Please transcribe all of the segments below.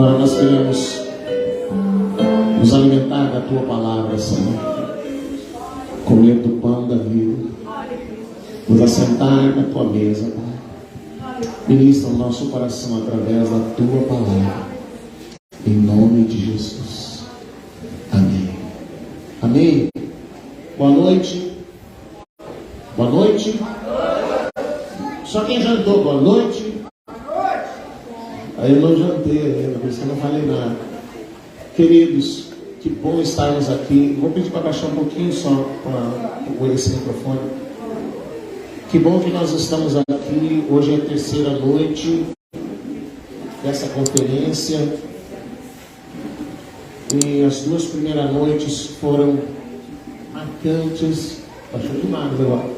Agora nós queremos nos alimentar da Tua palavra, Senhor. Comer do pão da vida. Nos assentar na Tua mesa, Pai. Ministra o nosso coração através da Tua palavra. Em nome de Jesus. Amém. Amém. Boa noite. Boa noite. Só quem jantou, boa noite. Aí eu não jantei ainda, por isso que eu não falei nada. Queridos, que bom estarmos aqui. Vou pedir para baixar um pouquinho só com esse microfone. Que bom que nós estamos aqui. Hoje é a terceira noite dessa conferência. E as duas primeiras noites foram marcantes. Baixou demais agora.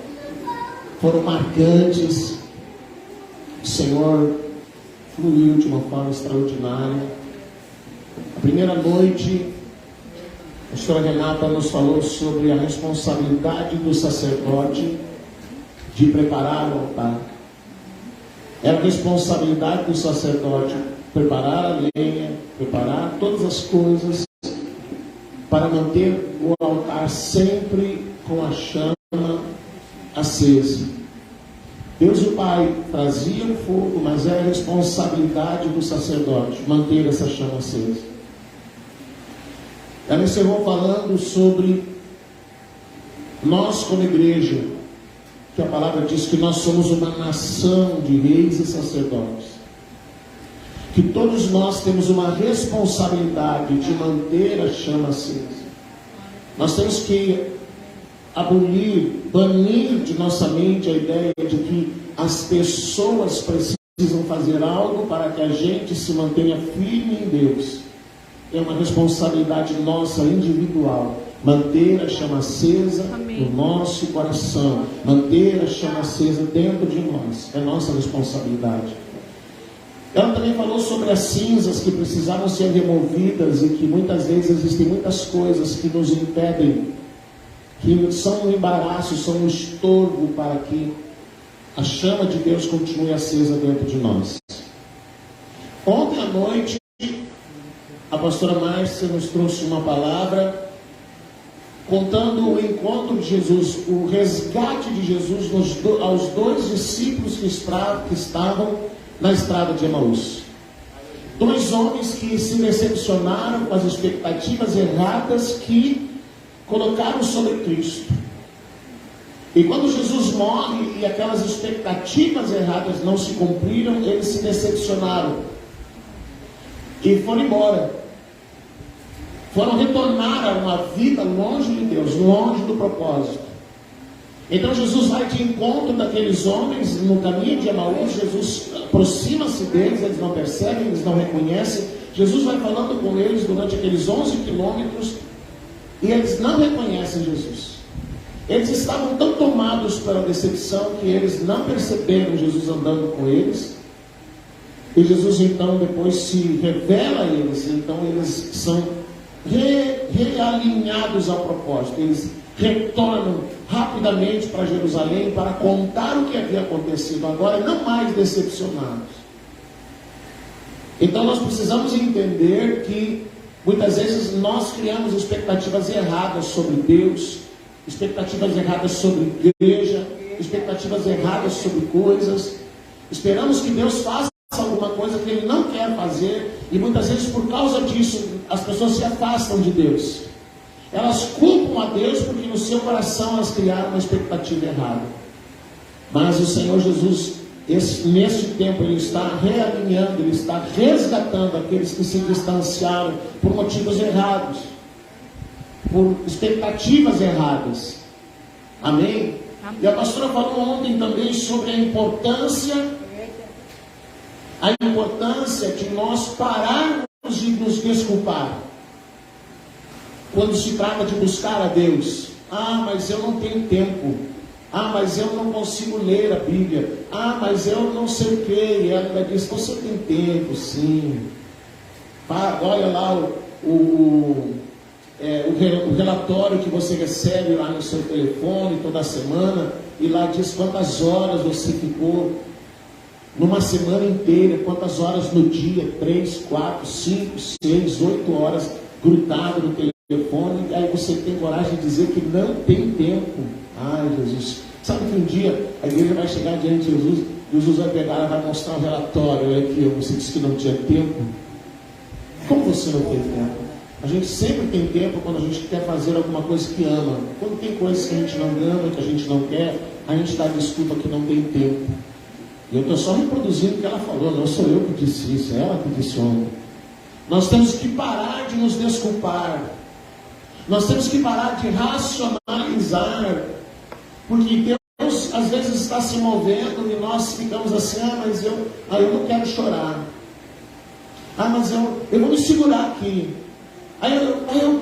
Foram marcantes. O Senhor fluiu de uma forma extraordinária. A primeira noite, a pastora Renata nos falou sobre a responsabilidade do sacerdote de preparar o altar. Era a responsabilidade do sacerdote preparar a lenha, preparar todas as coisas para manter o altar sempre com a chama acesa. Deus o Pai trazia o fogo, mas era a responsabilidade do sacerdote manter essa chama acesa. Ela encerrou falando sobre nós como igreja, que a palavra diz que nós somos uma nação de reis e sacerdotes, que todos nós temos uma responsabilidade de manter a chama acesa. Nós temos que abolir, banir de nossa mente a ideia de que as pessoas precisam fazer algo para que a gente se mantenha firme em Deus. É uma responsabilidade nossa, individual, manter a chama acesa no nosso coração, manter a chama acesa dentro de nós, é nossa responsabilidade. Ela também falou sobre as cinzas que precisavam ser removidas e que muitas vezes existem muitas coisas que nos impedem, que são um embaraço, são um estorvo para que a chama de Deus continue acesa dentro de nós. Ontem à noite, a pastora Márcia nos trouxe uma palavra contando o encontro de Jesus, o resgate de Jesus aos dois discípulos que estavam na estrada de Emaús. Dois homens que se decepcionaram com as expectativas erradas que colocaram sobre Cristo. E quando Jesus morre e aquelas expectativas erradas não se cumpriram, eles se decepcionaram e foram embora. Foram retornar a uma vida longe de Deus, longe do propósito. Então Jesus vai de encontro daqueles homens no caminho de Emaús. Jesus aproxima-se deles, eles não percebem, eles não reconhecem. Jesus vai falando com eles durante aqueles 11 quilômetros e eles não reconhecem Jesus. Eles estavam tão tomados pela decepção que eles não perceberam Jesus andando com eles. E Jesus então depois se revela a eles. Então eles são realinhados ao propósito. Eles retornam rapidamente para Jerusalém para contar o que havia acontecido agora, não mais decepcionados. Então nós precisamos entender que muitas vezes nós criamos expectativas erradas sobre Deus, expectativas erradas sobre igreja, expectativas erradas sobre coisas. Esperamos que Deus faça alguma coisa que Ele não quer fazer, e muitas vezes por causa disso as pessoas se afastam de Deus. Elas culpam a Deus porque no seu coração elas criaram uma expectativa errada. Mas o Senhor Jesus, neste tempo, Ele está realinhando, Ele está resgatando aqueles que se distanciaram por motivos errados, por expectativas erradas. Amém? E a pastora falou ontem também sobre a importância de nós pararmos de nos desculpar quando se trata de buscar a Deus. Ah, mas eu não tenho tempo. Ah, mas eu não consigo ler a Bíblia. Ah, mas eu não sei o que. E ela diz: você tem tempo, sim. Olha lá o relatório que você recebe lá no seu telefone toda semana, e lá diz quantas horas você ficou numa semana inteira, quantas horas no dia? 3, 4, 5, 6, 8 horas grudado no telefone. Aí você tem coragem de dizer que não tem tempo. Ai, Jesus. Sabe que um dia a igreja vai chegar diante de Jesus, Jesus vai pegar e vai mostrar um relatório. Olha aqui, você disse que não tinha tempo. Como você não tem tempo? A gente sempre tem tempo quando a gente quer fazer alguma coisa que ama. Quando tem coisas que a gente não ama, que a gente não quer, a gente dá desculpa que não tem tempo. E eu estou só reproduzindo o que ela falou, não sou eu que disse isso, é ela que disse ontem. Nós temos que parar de nos desculpar. Nós temos que parar de racionalizar. Porque Deus às vezes está se movendo e nós ficamos assim, mas eu não quero chorar. Mas eu vou me segurar aqui. Eu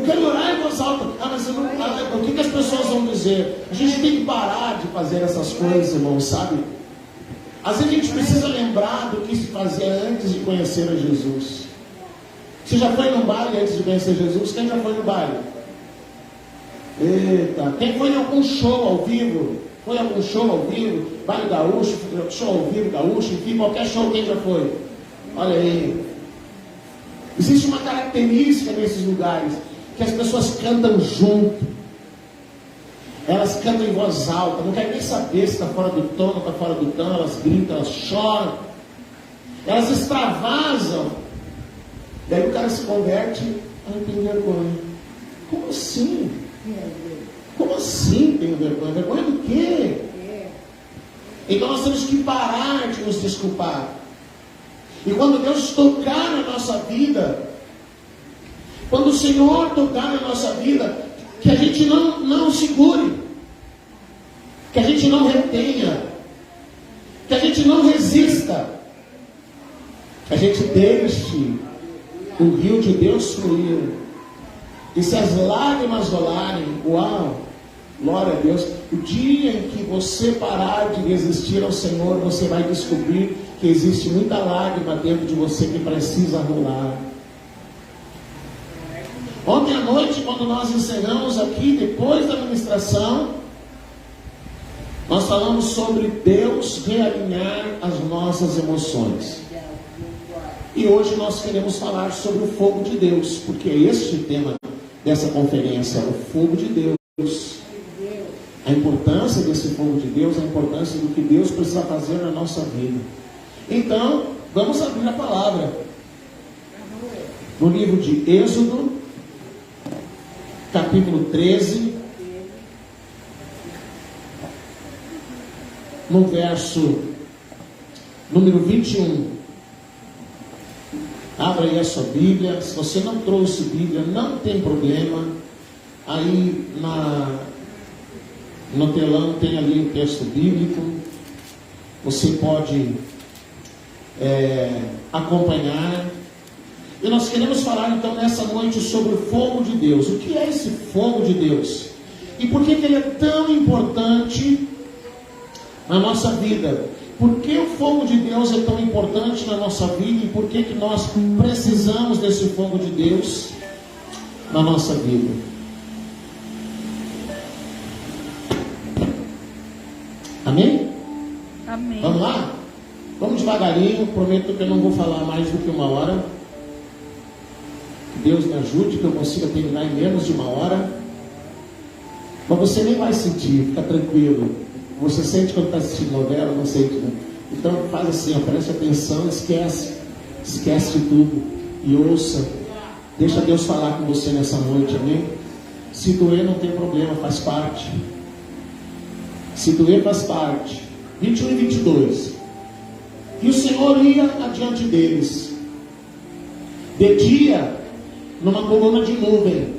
quero orar em voz alta. Mas eu não. O que as pessoas vão dizer? A gente tem que parar de fazer essas coisas, irmão, sabe? Às vezes a gente precisa lembrar do que se fazia antes de conhecer a Jesus. Você já foi num baile antes de conhecer Jesus? Quem já foi no baile? Eita, quem foi em algum show ao vivo? Foi em algum show ao vivo? Baile gaúcho, show ao vivo, gaúcho, enfim, qualquer show, quem já foi? Olha aí. Existe uma característica nesses lugares, que as pessoas cantam junto. Elas cantam em voz alta, não querem nem saber se está fora do tom, não está fora do tom, elas gritam, elas choram. Elas extravasam. Daí o cara se converte, tem vergonha. Como assim? Como assim tenho vergonha? Vergonha do quê? Então nós temos que parar de nos desculpar. E quando Deus tocar na nossa vida, quando o Senhor tocar na nossa vida, que a gente não segure, que a gente não retenha, que a gente não resista, que a gente deixe o rio de Deus fluir. E se as lágrimas rolarem, uau, glória a Deus, o dia em que você parar de resistir ao Senhor, você vai descobrir que existe muita lágrima dentro de você que precisa rolar. Ontem à noite, quando nós encerramos aqui, depois da ministração, nós falamos sobre Deus realinhar as nossas emoções. E hoje nós queremos falar sobre o fogo de Deus, porque é este o tema dessa conferência, o fogo de Deus. A importância desse fogo de Deus, a importância do que Deus precisa fazer na nossa vida. Então, vamos abrir a palavra. No livro de Êxodo, capítulo 13, no verso número 21. Abra aí a sua Bíblia. Se você não trouxe Bíblia, não tem problema. Aí no telão tem ali o texto bíblico. Você pode acompanhar. E nós queremos falar então nessa noite sobre o fogo de Deus. O que é esse fogo de Deus? E por que ele é tão importante na nossa vida? Por que o fogo de Deus é tão importante na nossa vida? E por que nós precisamos desse fogo de Deus na nossa vida? Amém? Amém. Vamos lá? Vamos devagarinho. Prometo que eu não vou falar mais do que 1 hora. Que Deus me ajude, que eu consiga terminar em menos de 1 hora. Mas você nem vai sentir, fica tranquilo. Você sente quando está assistindo novela? Não sente, né? Então faz assim, preste atenção, esquece de tudo e ouça. Deixa Deus falar com você nessa noite, amém? Se doer não tem problema, faz parte. Se doer faz parte. 21 e 22. E o Senhor ia adiante deles, de dia numa coluna de nuvem,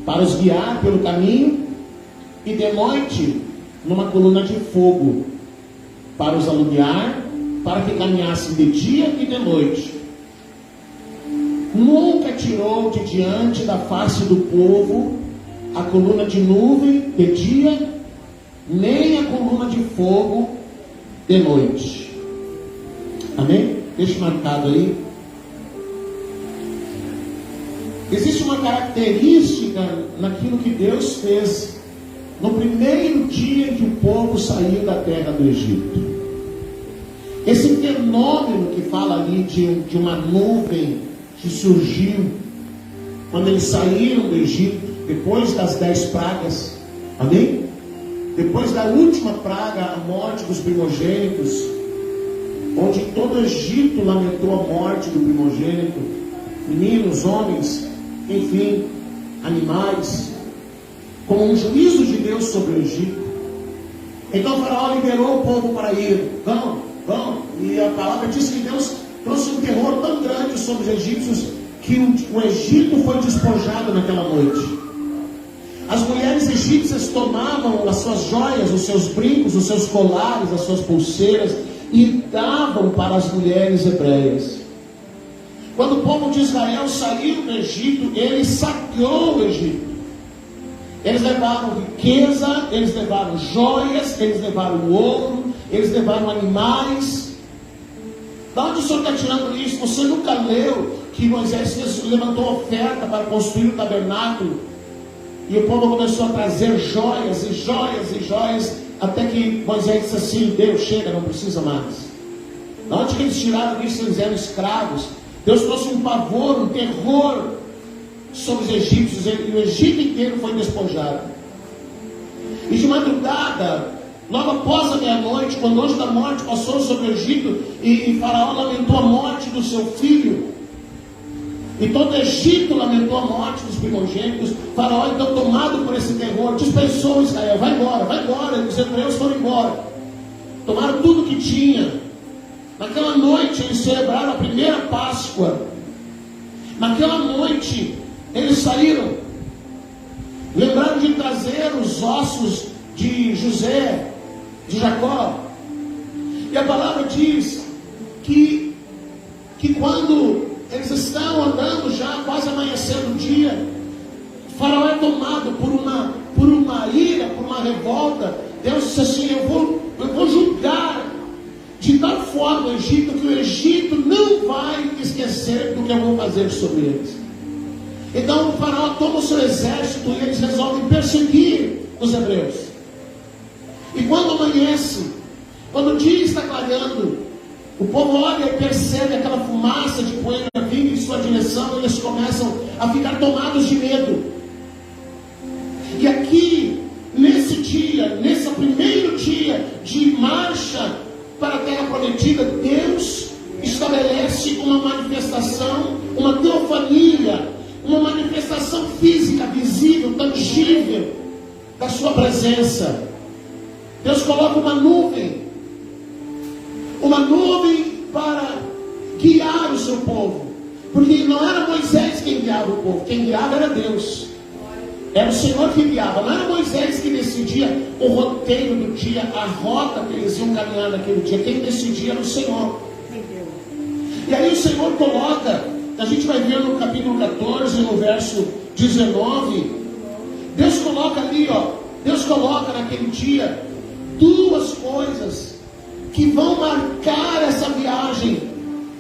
para os guiar pelo caminho, e de noite numa coluna de fogo, para os alumiar, para que caminhassem de dia e de noite. Nunca tirou de diante da face do povo a coluna de nuvem de dia, nem a coluna de fogo de noite. Amém? Deixa marcado aí. Existe uma característica naquilo que Deus fez no primeiro dia em que o povo saiu da terra do Egito. Esse fenômeno que fala ali de uma nuvem que surgiu quando eles saíram do Egito, depois das 10 pragas, amém? Depois da última praga, a morte dos primogênitos, onde todo o Egito lamentou a morte do primogênito, meninos, homens, enfim, animais, como um juízo de Deus sobre o Egito. Então o faraó liberou o povo para ir, vão, e a palavra diz que Deus trouxe um terror tão grande sobre os egípcios, que o Egito foi despojado naquela noite. As mulheres egípcias tomavam as suas joias, os seus brincos, os seus colares, as suas pulseiras, e davam para as mulheres hebreias. Quando o povo de Israel saiu do Egito, ele saqueou o Egito. Eles levaram riqueza, eles levaram joias, eles levaram ouro, eles levaram animais. Da onde o Senhor está tirando isso? Você nunca leu que Moisés levantou oferta para construir o tabernáculo, e o povo começou a trazer joias e joias e joias, até que Moisés disse assim: Deus, chega, não precisa mais. Da onde que eles tiraram isso? Eles eram escravos. Deus trouxe um pavor, um terror sobre os egípcios, e o Egito inteiro foi despojado. E de madrugada, logo após a meia-noite, quando o anjo da morte passou sobre o Egito, e Faraó lamentou a morte do seu filho, e todo o Egito lamentou a morte dos primogênitos, Faraó, então, tomado por esse terror, dispensou Israel: vai embora, os hebreus foram embora, tomaram tudo que tinha. Naquela noite eles celebraram a primeira Páscoa. Naquela noite eles saíram, lembraram de trazer os ossos de José, de Jacó. E a palavra diz que quando eles estão andando já quase amanhecendo o dia, o Faraó é tomado por uma ira, por uma revolta. Deus disse assim: eu vou julgar de tal forma o Egito, que o Egito não vai esquecer do que eu vou fazer sobre eles. Então o Faraó toma o seu exército e eles resolvem perseguir os hebreus. E quando amanhece, quando o dia está clareando, o povo olha e percebe aquela fumaça de poeira vindo em sua direção, e eles começam a ficar tomados de medo. E aqui, nesse dia, nesse primeiro dia de marcha para a terra prometida, Deus estabelece uma manifestação, uma teofania, uma manifestação física, visível, tangível da sua presença. Deus coloca uma nuvem para guiar o seu povo, porque não era Moisés quem guiava o povo, quem guiava era Deus. Era o Senhor que guiava, não era Moisés que decidia o roteiro do dia, a rota que eles iam caminhar naquele dia. Quem decidia era o Senhor. E aí o Senhor coloca, a gente vai ver no capítulo 14, no verso 19, Deus coloca ali, Deus coloca naquele dia duas coisas que vão marcar essa viagem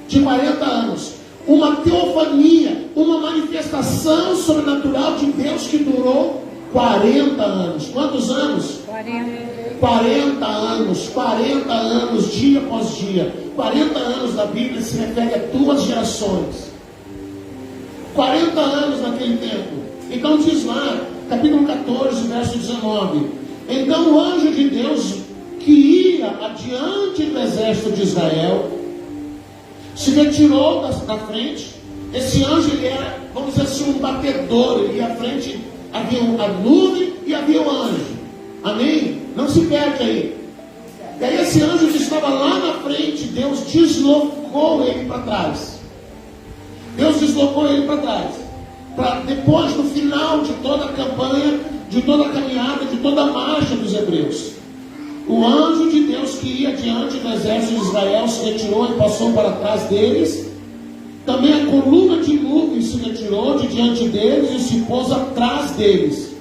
de 40 anos. Uma teofania, uma manifestação sobrenatural de Deus que durou 40 anos. Quantos anos? 40 anos. 40 anos, dia após dia. 40 anos da Bíblia se refere a duas gerações. 40 anos naquele tempo. Então diz lá, capítulo 14, verso 19: então o anjo de Deus que ia adiante do exército de Israel se retirou da frente. Esse anjo, ele era, vamos dizer assim, um batedor. Ele ia à frente, havia a nuvem e havia o anjo. Amém? Não se perde aí. E aí esse anjo que estava lá na frente, Deus deslocou ele para trás. Deus deslocou ele para trás. Para depois, no final de toda a campanha, de toda a caminhada, de toda a marcha dos hebreus, o anjo de Deus que ia diante do exército de Israel se retirou e passou para trás deles. Também a coluna de nuvem se retirou de diante deles e se pôs atrás deles.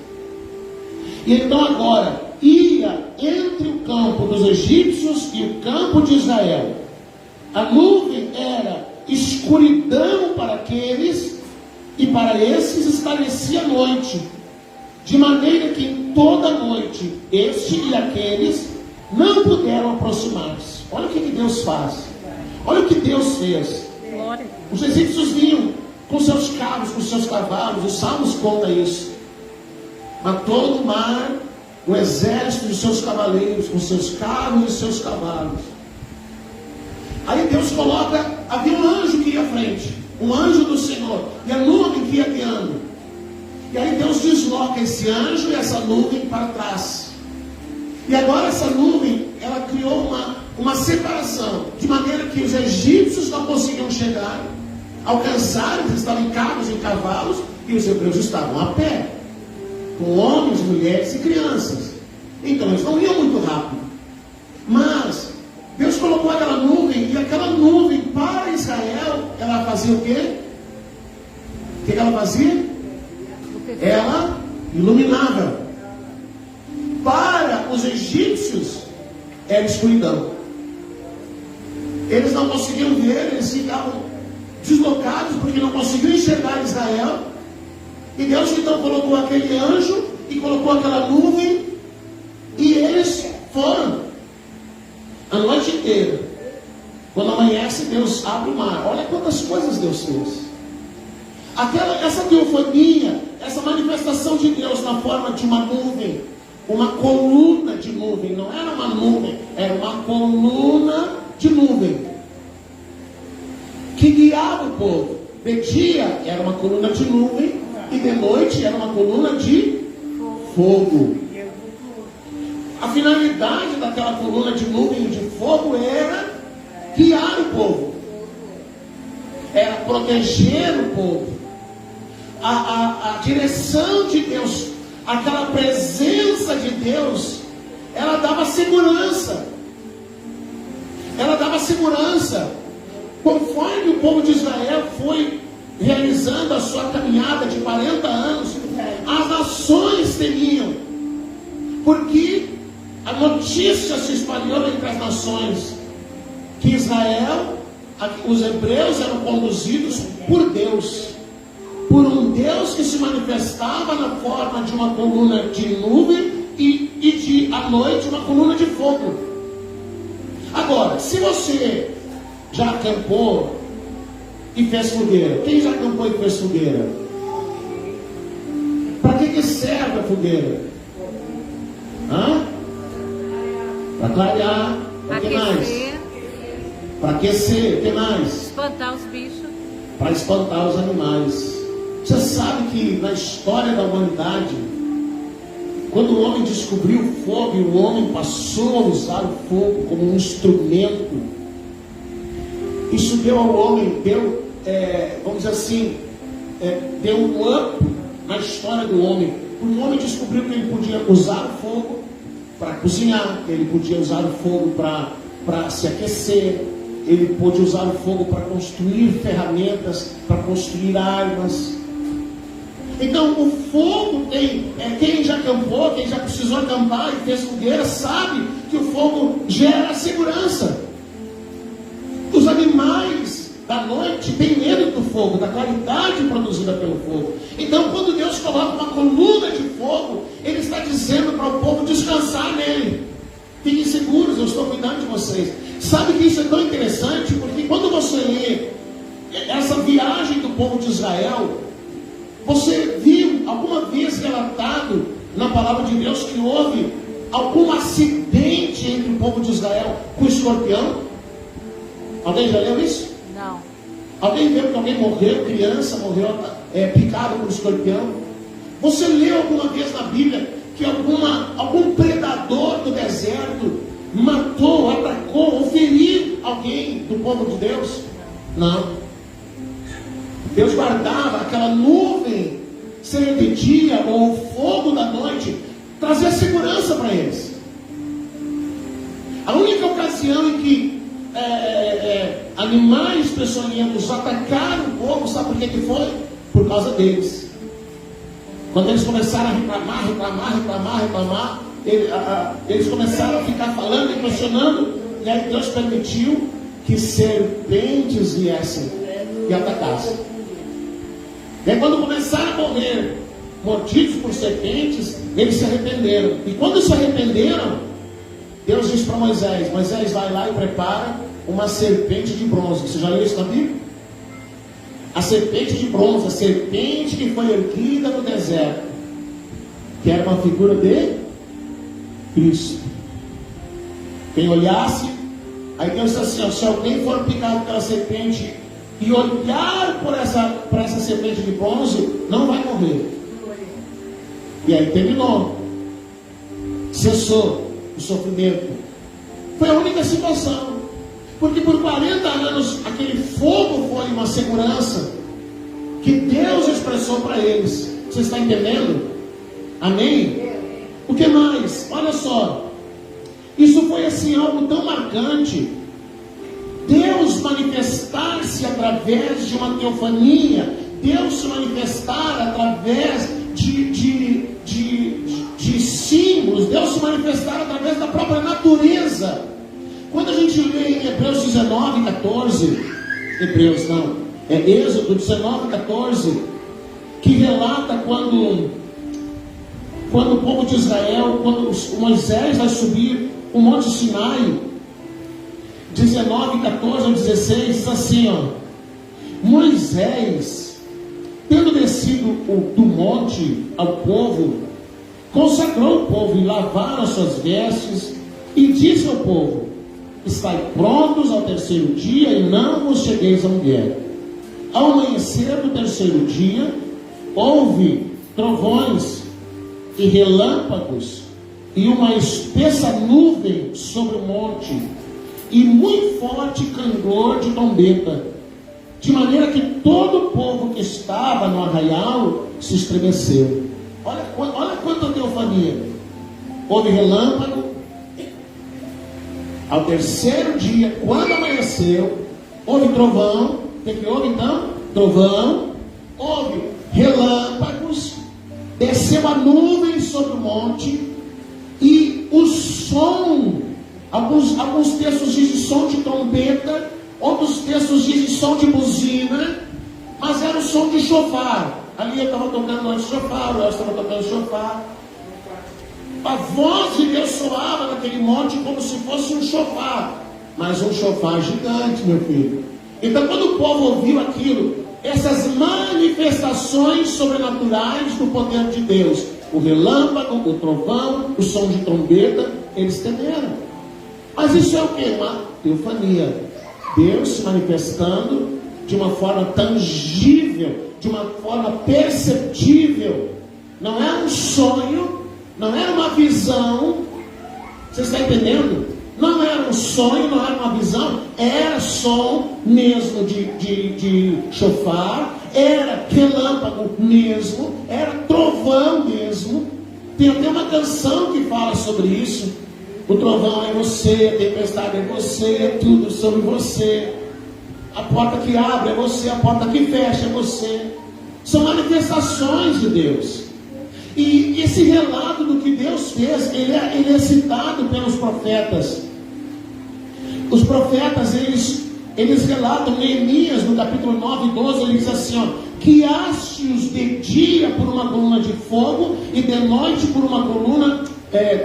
E então agora ia entre o campo dos egípcios e o campo de Israel. A nuvem era escuridão para aqueles, e para esses esclarecia a noite, de maneira que em toda a noite este e aqueles não puderam aproximar-se. Olha o que Deus Deus faz. Olha o que Deus fez. Glória. Os egípcios vinham com seus carros, com seus cavalos. Os Salmos conta isso. Matou no mar o exército de seus cavaleiros, com seus carros e seus cavalos. Aí Deus coloca, havia um anjo que ia à frente, um anjo do Senhor, e a nuvem que ia guiando. E aí Deus desloca esse anjo e essa nuvem para trás. E agora essa nuvem, ela criou uma separação, de maneira que os egípcios não conseguiam chegar, alcançar, eles estavam em carros e cavalos, e os hebreus estavam a pé, com homens, mulheres e crianças. Então eles não iam muito rápido. Mas Deus colocou aquela nuvem, e aquela nuvem para Israel, ela fazia o quê? O que ela fazia? Ela iluminava. Para os egípcios era escuridão. Eles não conseguiam ver, eles ficavam deslocados porque não conseguiam enxergar Israel. E Deus então colocou aquele anjo e colocou aquela nuvem, e eles foram a noite inteira. Quando amanhece, Deus abre o mar. Olha quantas coisas Deus fez. Essa teofania, essa manifestação de Deus na forma de uma nuvem, uma coluna de nuvem, não era uma nuvem, era uma coluna de nuvem que guiava o povo. De dia era uma coluna de nuvem e de noite era uma coluna de fogo. A finalidade daquela coluna de nuvem e de fogo era guiar o povo, era proteger o povo. A direção de Deus, aquela presença de Deus, ela dava segurança. Ela dava segurança. Conforme o povo de Israel foi realizando a sua caminhada de 40 anos, as nações temiam, porque a notícia se espalhou entre as nações que Israel, os hebreus eram conduzidos por Deus, por um Deus que se manifestava na forma de uma coluna de nuvem e à noite uma coluna de fogo. Agora, se você já acampou e fez fogueira, quem já acampou e fez fogueira? Para que serve a fogueira? Para clarear. Para que mais? Para aquecer. O que mais? Espantar os bichos. Para espantar os animais. Você sabe que na história da humanidade, quando o homem descobriu o fogo e o homem passou a usar o fogo como um instrumento, isso deu ao homem, vamos dizer assim, deu um up na história do homem. O homem descobriu que ele podia usar o fogo para cozinhar, ele podia usar o fogo para se aquecer, ele pôde usar o fogo para construir ferramentas, para construir armas. Então o fogo quem já acampou, quem já precisou acampar e fez fogueira, sabe que o fogo gera segurança. Os animais da noite têm medo do fogo, da claridade produzida pelo fogo. Então quando Deus coloca uma coluna de fogo, Ele está dizendo para o povo descansar nele. Fiquem seguros, eu estou cuidando de vocês. Sabe que isso é tão interessante, porque quando você lê essa viagem do povo de Israel, você viu alguma vez relatado na palavra de Deus que houve algum acidente entre o povo de Israel com o escorpião? Alguém já leu isso? Não. Alguém viu que alguém morreu, criança morreu picado por escorpião? Você leu alguma vez na Bíblia que algum predador do deserto matou, atacou ou feriu alguém do povo de Deus? Não. Deus guardava aquela nuvem, seja de dia ou o fogo da noite, trazia segurança para eles. A única ocasião em que animais peçonhentos atacaram o povo, sabe por que foi? Por causa deles. Quando eles começaram a reclamar, eles começaram a ficar falando e questionando, e aí Deus permitiu que serpentes viessem e atacassem. E aí quando começaram a morrer, mordidos por serpentes, eles se arrependeram. E quando se arrependeram, Deus disse para Moisés: Moisés, vai lá e prepara uma serpente de bronze. Você já leu isso na Bíblia? A serpente de bronze, a serpente que foi erguida no deserto, que era uma figura de Cristo. Quem olhasse, aí Deus disse assim: ó, se alguém for picado pela serpente e olhar por essa serpente de bronze, não vai morrer. E aí terminou. Cessou o sofrimento. Foi a única situação. Porque por 40 anos aquele fogo foi uma segurança que Deus expressou para eles. Você está entendendo? Amém? O que mais? Olha só. Isso foi assim algo tão marcante. Deus manifestar-se através de uma teofania. Deus se manifestar através de símbolos. Deus se manifestar através da própria natureza. Quando a gente lê em Hebreus 19, 14, Êxodo 19, 14, que relata quando o povo de Israel, quando Moisés vai subir o Monte Sinai, 19, 14 ao 16, diz assim, ó: Moisés, tendo descido do monte ao povo, consagrou o povo e lavaram as suas vestes, e disse ao povo: estai prontos ao terceiro dia e não vos chegueis a mulher. Ao amanhecer do terceiro dia, houve trovões e relâmpagos e uma espessa nuvem sobre o monte e muito forte cangor de trombeta, de maneira que todo o povo que estava no arraial se estremeceu. Olha quanta teofania. Houve relâmpago. Ao terceiro dia, quando amanheceu, houve trovão. O que houve então? Trovão. Houve relâmpagos. Desceu a nuvem sobre o monte. E o som, alguns textos dizem som de trombeta, outros textos dizem som de buzina, mas era o som de chofar. Ali eu estava tocando antes chofar, eu estava tocando chofar. A voz de Deus soava naquele monte como se fosse um chofar, mas um chofar gigante, meu filho. Então, quando o povo ouviu aquilo, essas manifestações sobrenaturais do poder de Deus, o relâmpago, o trovão, o som de trombeta, eles temeram. Mas isso é o que? Uma teofania. Deus se manifestando de uma forma tangível, de uma forma perceptível. Não é um sonho, não era uma visão. Você está entendendo? Não era um sonho, não era uma visão. Era som mesmo de chofar, era relâmpago mesmo, era trovão mesmo. Tem até uma canção que fala sobre isso. O trovão é você, a tempestade é você, é tudo sobre você. A porta que abre é você, a porta que fecha é você. São manifestações de Deus. E esse relato do que Deus fez, ele é citado pelos profetas. Os profetas, eles relatam, Neemias, no capítulo 9, 12, ele diz assim, ó: guiaste-os de dia por uma coluna de fogo, e de noite por uma coluna,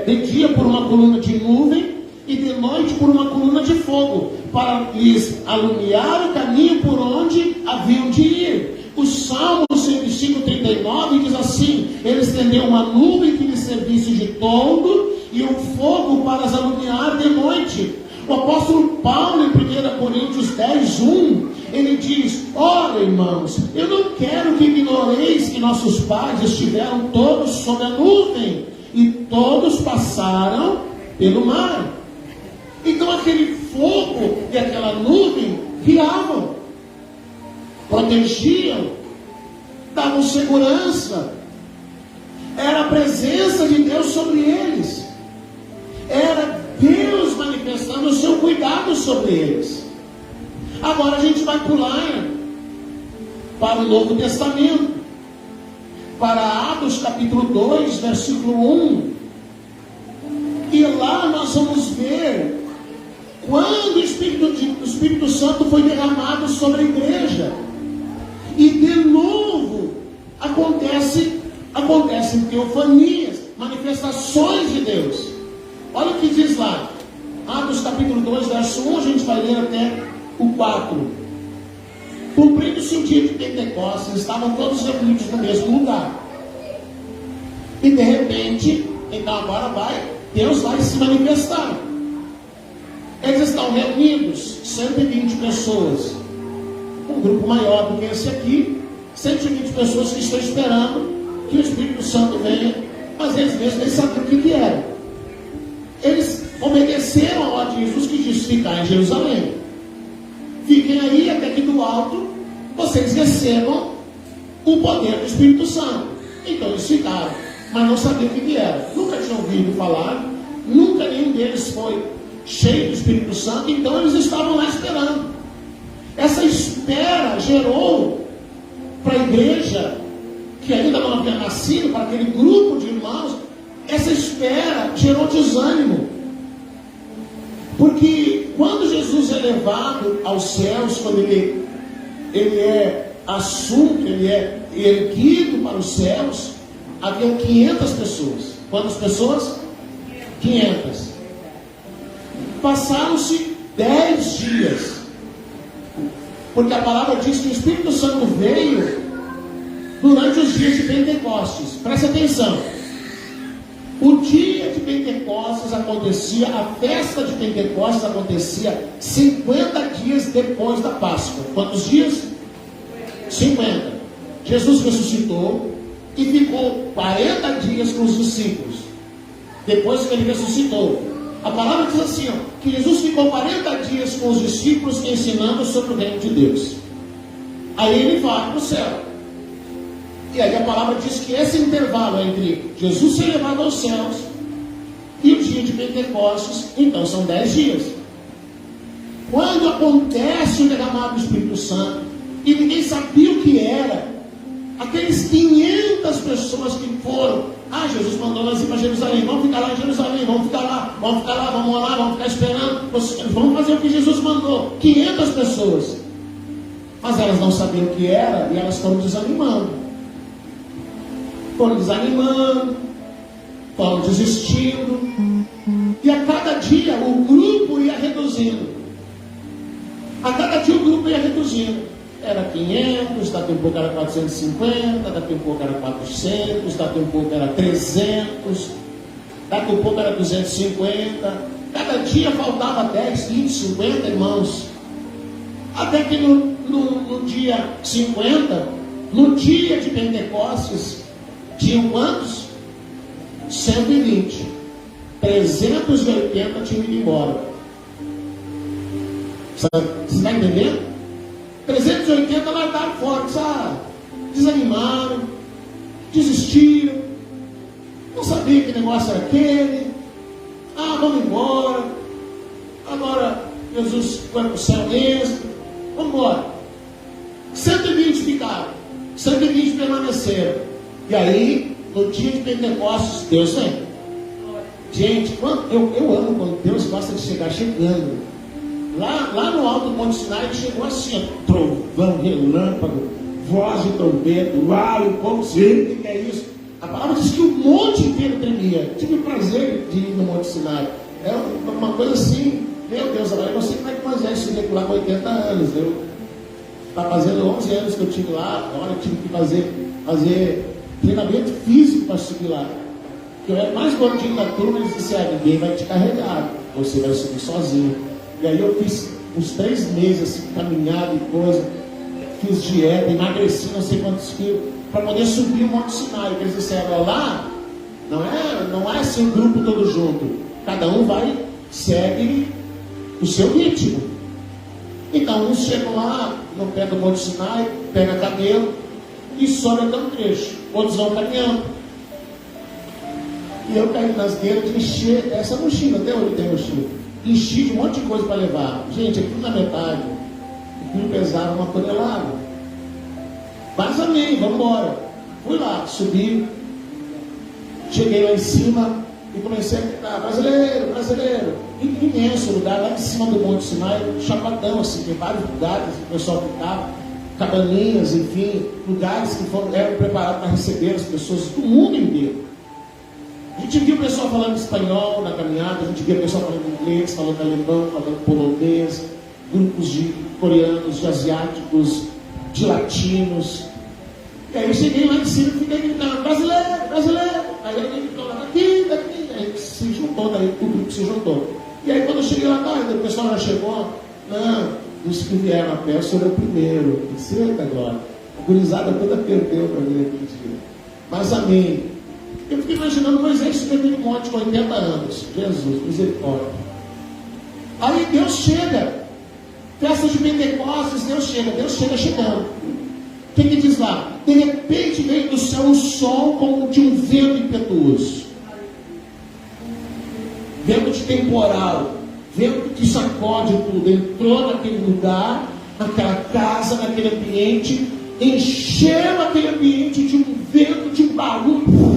de dia por uma coluna de nuvem, e de noite por uma coluna de fogo, para lhes alumiar o caminho por onde haviam de ir. O Salmo 105:39 diz assim: ele estendeu uma nuvem que lhes servisse de toldo, e um fogo para as alumiar de noite. O apóstolo Paulo, em 1 Coríntios 10:1, ele diz: ora, irmãos, eu não quero que ignoreis que nossos pais estiveram todos sob a nuvem, e todos passaram pelo mar. Então aquele fogo e aquela nuvem guiavam, protegiam, davam segurança. Era a presença de Deus sobre eles. Era Deus manifestando o seu cuidado sobre eles. Agora a gente vai pular para o Novo Testamento, para Atos capítulo 2, versículo 1. E lá nós vamos ver quando o Espírito Santo foi derramado sobre a igreja. E de novo acontecem teofanias, manifestações de Deus. Olha o que diz lá. Atos capítulo 2, verso 1, a gente vai ler até o 4. Cumprindo-se o dia de Pentecostes, estavam todos reunidos no mesmo lugar. E de repente, então agora Deus vai se manifestar. Eles estão reunidos, 120 pessoas. Um grupo maior do que esse aqui, 120 pessoas que estão esperando que o Espírito Santo venha, mas eles mesmos nem sabiam o que era. Eles obedeceram a ordem de Jesus que disse ficar em Jerusalém. Fiquem aí até que do alto vocês recebam o poder do Espírito Santo. Então eles ficaram, mas não sabiam o que era. Nunca tinham ouvido falar, nunca nenhum deles foi cheio do Espírito Santo, então eles estavam lá esperando. Essa espera gerou para a igreja, que ainda não havia nascido, para aquele grupo de irmãos, essa espera gerou desânimo. Porque quando Jesus é levado aos céus, quando ele é assunto, ele é erguido para os céus, haviam 500 pessoas. Quantas pessoas? 500. Passaram-se 10 dias. Porque a palavra diz que o Espírito Santo veio durante os dias de Pentecostes. Presta atenção. O dia de Pentecostes acontecia, a festa de Pentecostes acontecia 50 dias depois da Páscoa. Quantos dias? 50. Jesus ressuscitou e ficou 40 dias com os discípulos. Depois que ele ressuscitou, a palavra diz assim, que Jesus ficou 40 dias com os discípulos ensinando sobre o reino de Deus. Aí ele vai para o céu. E aí a palavra diz que esse intervalo entre Jesus ser levado aos céus e o dia de Pentecostes, então são 10 dias. Quando acontece o derramado do Espírito Santo e ninguém sabia o que era, aqueles 500 pessoas que foram, Jesus mandou nós ir para Jerusalém, vamos ficar lá em Jerusalém, vamos ficar lá, vamos orar, vamos ficar esperando, vamos fazer o que Jesus mandou. 500 pessoas, mas elas não sabiam o que era e elas foram desanimando. Foram desistindo, e a cada dia o grupo ia reduzindo. Era 500, daqui um pouco era 450, daqui um pouco era 400, daqui um pouco era 300, daqui um pouco era 250. Cada dia faltava 10, 20, 50 irmãos. Até que no dia 50, no dia de Pentecostes, tinham quantos? 120. 380 tinham ido embora. Você está entendendo? 380 largaram fora, sabe? Desanimaram, desistiram, não sabiam que negócio era aquele. Vamos embora. Agora Jesus foi para o céu mesmo. Vamos embora. 120 ficaram, 120 permaneceram. E aí, no dia de Pentecostes, Deus vem. Gente, eu amo quando Deus gosta de chegar chegando. Lá no alto do Monte Sinai, ele chegou assim, trovão, relâmpago, voz de trombeta, o povo dizendo, o que é isso? A palavra diz que o monte inteiro tremia. Tive o prazer de ir no Monte Sinai. É uma coisa assim, meu Deus, agora eu não sei como é que Moisés chegou lá com 80 anos. Está fazendo 11 anos que eu estive lá, agora eu tive que fazer treinamento físico para subir lá. Que eu era mais gordinho da turma, eles disseram, ninguém vai te carregar, você vai subir sozinho. E aí eu fiz uns 3 meses assim, caminhada e coisa, fiz dieta, emagreci não sei quantos quilos, para poder subir o Monte Sinai. Eles disseram, lá não é assim um grupo todo junto, cada um segue o seu ritmo. Então uns chegam lá no pé do Monte Sinai, pega camelo e sobe até um trecho, outros vão caminhando. E eu caí nas gueiras de encher essa mochila, até hoje tem mochila, enchi de um monte de coisa para levar. Gente, aqui na metade, aquilo pesava 1 tonelada. Mas amém, vamos embora. Fui lá, subi, cheguei lá em cima e comecei a gritar, brasileiro, brasileiro. Imenso lugar, lá em cima do Monte Sinai, chapadão, assim, tem vários lugares que o pessoal ficava, cabaninhas, enfim, lugares que eram preparados para receber as pessoas do mundo inteiro. A gente via o pessoal falando espanhol na caminhada, a gente via o pessoal falando inglês, falando alemão, falando polonês, grupos de coreanos, de asiáticos, de latinos. E aí eu cheguei lá em cima e fiquei gritando, brasileiro, brasileiro. Aí ele ficou lá, daqui. Aí se juntou, daí o grupo se juntou. E aí quando eu cheguei lá, o pessoal já chegou, não, dos que vieram a pé, o senhor é o primeiro. Eita agora. A gurizada toda perdeu para mim aquele dia. Mas amém. Eu fiquei imaginando Moisés subindo no monte com 80 anos. Jesus, misericórdia. Aí Deus chega. Festa de Pentecostes, Deus chega chegando. O que diz lá? De repente veio do céu um sol como de um vento impetuoso. Vento de temporal. Vento que sacode tudo. Entrou naquele lugar, naquela casa, naquele ambiente. Encheu aquele ambiente de um vento, de um barulho.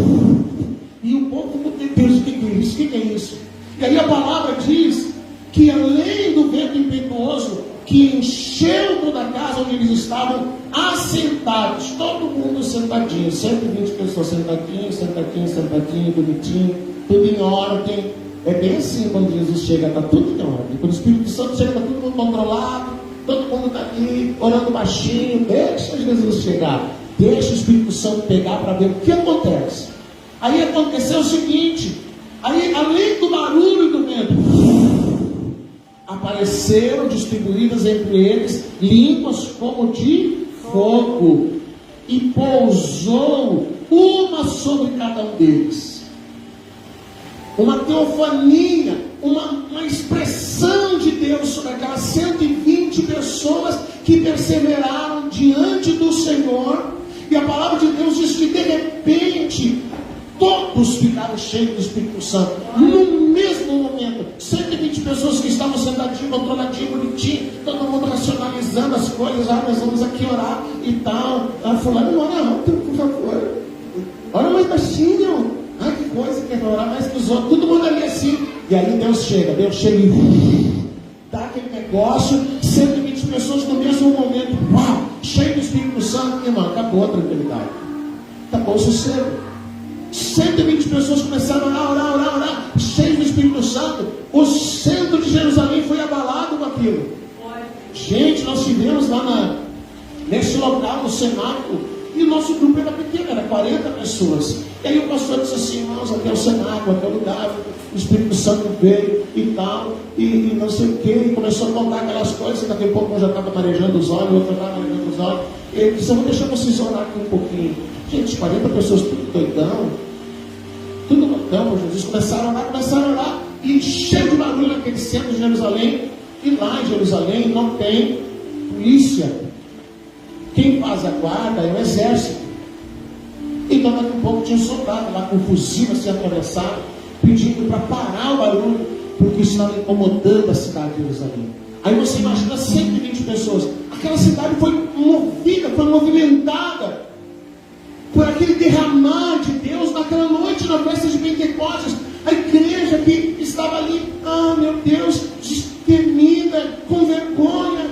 E o povo, meu Deus, o que é isso? O que é isso? E aí a palavra diz que além do vento impetuoso que encheu toda a casa onde eles estavam assentados, todo mundo sentadinho, 120 pessoas sentadinho, bonitinho, tudo em ordem. É bem assim quando Jesus chega, está tudo em ordem. Quando o Espírito Santo chega, está todo mundo controlado, todo mundo está ali orando baixinho. Deixa Jesus chegar, deixa o Espírito Santo pegar para ver o que acontece. Aí aconteceu o seguinte, aí além do barulho e do vento, apareceram distribuídas entre eles línguas como de fogo, e pousou uma sobre cada um deles. Uma teofania, uma expressão de Deus sobre aquelas 120 pessoas que perseveraram diante do Senhor. E a palavra de Deus diz que de repente todos ficaram cheios do Espírito Santo, no mesmo momento. 120 pessoas que estavam sentadinhos, controladinho, bonitinho, todo mundo racionalizando as coisas. Nós vamos aqui orar e tal. Fulano, não ora alto, por favor. Ora mais baixinho. Ai, que coisa, quer orar mais que os outros. Todo mundo ali assim. E aí Deus chega e dá aquele negócio. 120 pessoas no mesmo momento. Uau, cheio do Espírito Santo. Irmão, acabou a tranquilidade. Acabou o sossego. 120 pessoas começaram a orar, cheios do Espírito Santo. O centro de Jerusalém foi abalado com aquilo. Gente, nós estivemos lá nesse local, no cenáculo, e o nosso grupo era pequeno, era 40 pessoas. E aí o pastor disse assim, irmãos, aqui é o cenáculo, aqui é o lugar, o Espírito Santo veio e tal, e não sei o que, e começou a contar aquelas coisas. Daqui a pouco eu já estava marejando os olhos, o outro estava marejando os olhos. E ele disse, eu vou deixar vocês orar aqui um pouquinho. Gente, 40 pessoas, tudo doidão, Jesus, começaram a orar, e cheio de barulho naquele centro de Jerusalém. E lá em Jerusalém não tem polícia, quem faz a guarda é o exército. Então daqui a pouco tinha um soldado lá com um fuzil a ser atravessado, pedindo para parar o barulho, porque isso estava incomodando a cidade de Jerusalém. Aí você imagina 120 pessoas, aquela cidade foi movida, foi movimentada por aquele derramar de Deus naquela noite, na festa de Pentecostes. A igreja que estava ali, meu Deus, destemida, com vergonha,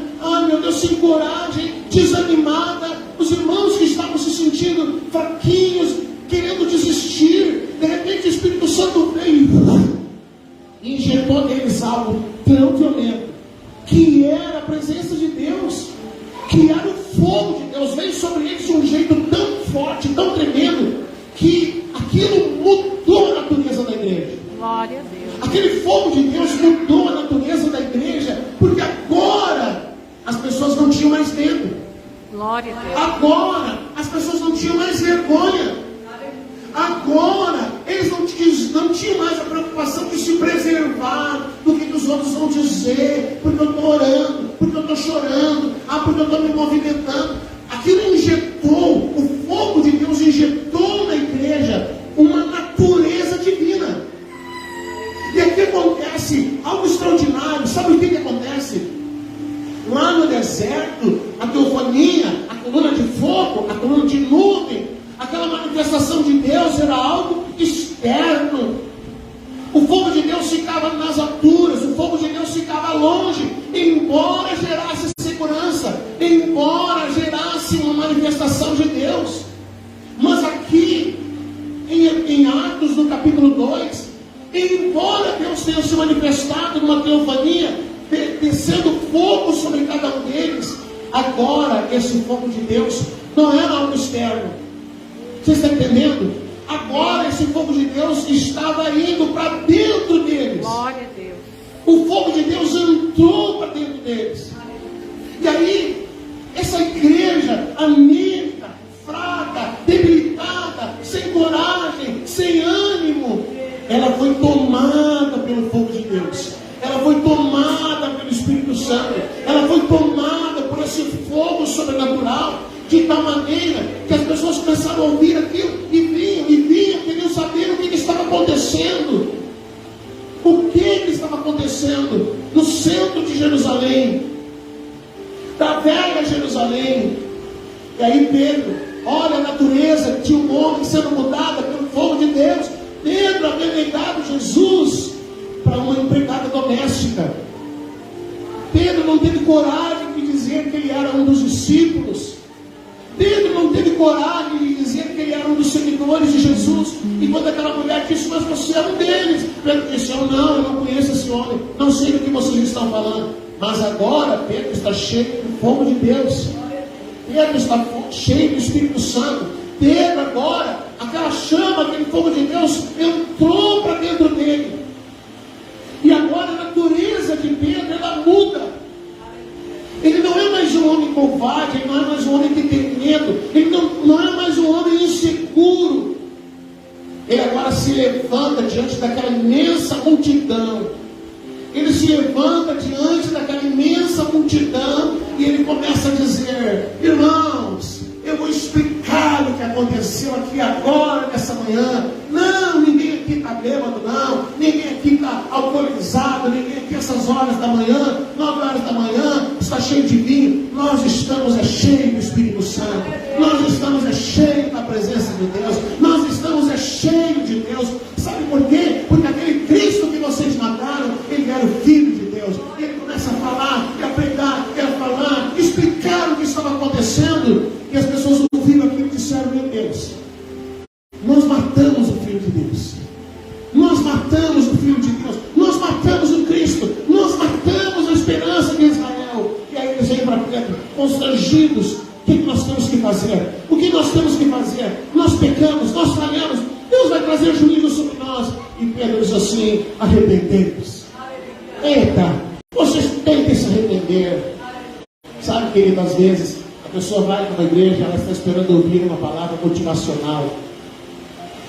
meu Deus, sem coragem, desanimada. Os irmãos que estavam se sentindo fraquinhos, querendo desistir. De repente o Espírito Santo veio e injetou neles algo tão violento, que era a presença de Deus, que era o fogo de Deus. Veio sobre eles de um jeito tão forte, tão tremendo, que aquilo mudou a natureza da igreja. Glória a Deus. Aquele fogo de Deus mudou a natureza da igreja, porque agora as pessoas não tinham mais medo. Glória a Deus. Agora as pessoas não tinham mais vergonha. Agora eles não tinham mais a preocupação de se preservar do que os outros vão dizer, porque eu estou orando, porque eu estou chorando, porque eu estou me movimentando. Aquilo injetou, o fogo de Deus injetou na igreja uma natureza divina. E aqui acontece algo extraordinário. Sabe o que acontece? Lá no deserto, a teofania, a coluna de fogo, a coluna de nuvem, aquela manifestação de Deus era algo externo. O fogo de Deus ficava nas alturas, o fogo de Deus ficava longe, embora gerasse segurança, embora gerasse uma manifestação de Deus. Mas aqui, em Atos, no capítulo cada um deles. Agora, esse fogo de Deus não era algo externo. Você está entendendo? Agora, esse fogo de Deus estava indo para dentro deles. Glória a Deus. O fogo de Deus entrou para dentro deles. E aí, essa igreja anêmica, fraca, debilitada, sem coragem, sem ânimo, ela foi tomada pelo fogo de Deus. Ela foi tomada pelo Espírito Santo. Ela foi tomada por esse fogo sobrenatural, de tal maneira que as pessoas começaram a ouvir aquilo e vinham, queriam saber o que estava acontecendo. O que estava acontecendo no centro de Jerusalém, da velha Jerusalém. E aí Pedro olha a natureza de um homem sendo mudada pelo fogo de Deus. Pedro havia negado Jesus para uma empregada doméstica. Pedro não teve coragem de dizer que ele era um dos discípulos. Pedro não teve coragem de dizer que ele era um dos seguidores de Jesus. E quando aquela mulher disse, mas você é um deles, Pedro disse, eu não conheço esse homem, não sei do que vocês estão falando. Mas agora Pedro está cheio do fogo de Deus. Pedro está cheio do Espírito Santo. Pedro agora, aquela chama, aquele fogo de Deus entrou para dentro dele. E agora a natureza de Pedro, ela muda. Ele não é mais um homem covarde, ele não é mais um homem que tem medo, ele não é mais um homem inseguro. Ele agora se levanta diante daquela imensa multidão. Ele se levanta diante daquela imensa multidão e ele começa a dizer, irmãos, eu vou explicar o que aconteceu aqui agora, nessa manhã. Não, ninguém aqui está bêbado, não. Ninguém aqui está alcoolizado, ninguém aqui essas horas da manhã, 9 horas da manhã, está cheio de vinho. Nós estamos cheios do Espírito Santo. Nós estamos cheios da presença de Deus. Nós estamos cheios de Deus. Sabe por quê? Porque aquele Cristo que vocês mataram, ele era o Filho de Deus. Ele começa a falar, a pregar, a falar, explicar o que estava acontecendo. E as pessoas ouviram aquilo e disseram, meu Deus, nós matamos o Filho de Deus. Nós matamos o Filho de Deus. Nós matamos o Cristo. Nós matamos a esperança de Israel. E aí eles vêm para Pedro, constrangidos. O que nós temos que fazer? O que nós temos que fazer? Nós pecamos, nós falhamos. Deus vai trazer juízo sobre nós. E Pedro diz assim, arrependei-vos. Eita, vocês têm que se arrepender. Sabe, querido, às vezes a pessoa vai numa igreja, ela está esperando ouvir uma palavra motivacional.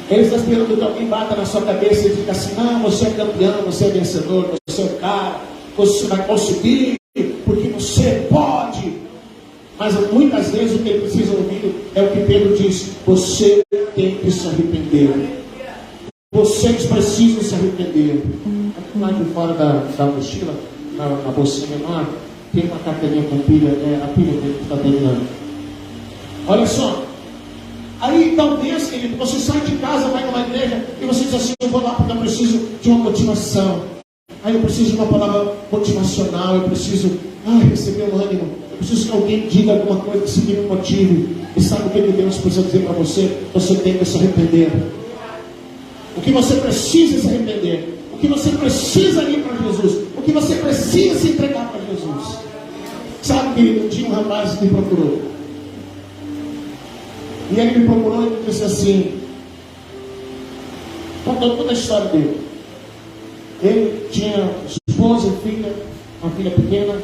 Ele está esperando que alguém bata na sua cabeça e diga assim, não, você é campeão, você é vencedor, você é o cara, você vai conseguir, porque você pode. Mas muitas vezes o que ele precisa ouvir é o que Pedro disse, você tem que se arrepender. Vocês precisam se arrepender. Aqui lá de fora da mochila, na bolsinha menor, tem uma carteirinha com pilha, a pilha que está terminando. Olha só. Aí talvez, querido, você sai de casa, vai numa igreja e você diz assim, eu vou lá porque eu preciso de uma motivação. Aí eu preciso de uma palavra motivacional, eu preciso receber um ânimo, eu preciso que alguém diga alguma coisa que se me motive. E sabe o que Deus precisa dizer para você? Você tem que se arrepender. O que você precisa se arrepender. O que você precisa ir para Jesus. O que você precisa se entregar para Jesus. Sabe, querido, um dia um rapaz me procurou. E ele me procurou e me disse assim, contou toda a história dele. Ele tinha esposa e filha, uma filha pequena.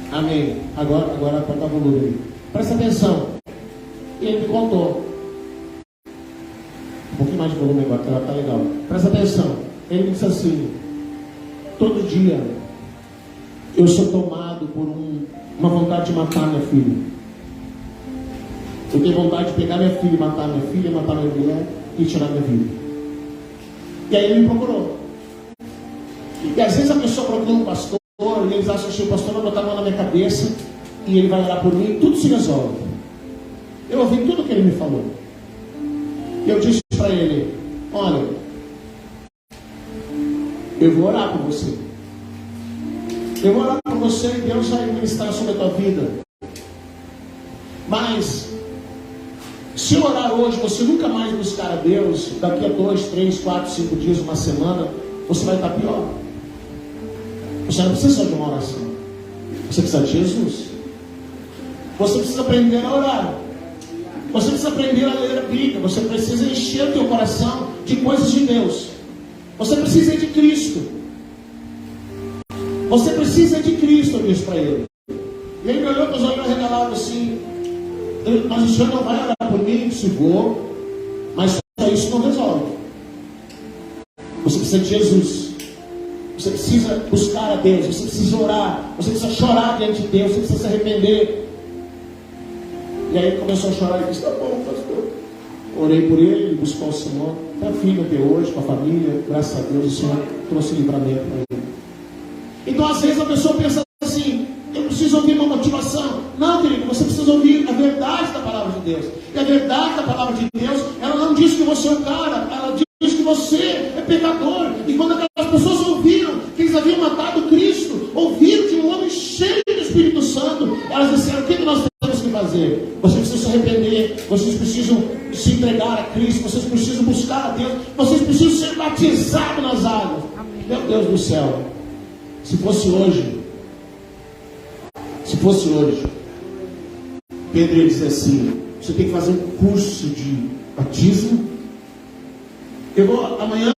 Amém. Agora aponta o volume aí. Presta atenção. Ele me contou. Um pouquinho mais de volume agora, que ela está legal. Presta atenção. Ele disse assim, todo dia eu sou tomado por uma vontade de matar minha filha. Eu tenho vontade de pegar minha filha, matar minha mulher e tirar minha vida. E aí ele me procurou. E às vezes a pessoa procura um pastor e eles acham que o pastor vai botar a mão na minha cabeça e ele vai orar por mim e tudo se resolve. Eu ouvi tudo que ele me falou. Eu disse para ele, olha, eu vou orar por você. Eu vou orar por você e Deus vai ministrar sobre a tua vida. Mas, se orar hoje, você nunca mais buscar a Deus, daqui a 2, 3, 4, 5 dias, uma semana, você vai estar pior. Você não precisa só de uma oração. Você precisa de Jesus. Você precisa aprender a orar. Você precisa aprender a ler a Bíblia. Você precisa encher o teu coração de coisas de Deus. Você precisa de Cristo. Você precisa de Cristo, eu disse para ele. E ele me olhou com os olhos arregalados assim. Mas o senhor não vai orar por mim? Se vou, mas só isso não resolve. Você precisa de Jesus. Você precisa buscar a Deus. Você precisa orar. Você precisa chorar diante de Deus. Você precisa se arrepender. E aí ele começou a chorar e disse: tá bom, pastor. Orei por ele, ele buscou o Senhor. Está firme até hoje, com a família. Graças a Deus, o Senhor trouxe livramento para ele. Então, às vezes, a pessoa pensa assim: eu preciso ouvir uma motivação. Não, querido, você precisa ouvir a verdade da palavra de Deus. E a verdade da palavra de Deus, ela não diz que você é o cara, ela diz que você é pecador. E quando aquelas pessoas ouviram que eles haviam matado Cristo, ouviram de um homem cheio do Espírito Santo, elas disseram: o que nós temos que fazer? Vocês precisam se arrepender, vocês precisam se entregar a Cristo, vocês precisam buscar a Deus, vocês precisam ser batizados nas águas. Meu Deus do céu, se fosse hoje, Pedro ia dizer assim: você tem que fazer um curso de batismo. Amanhã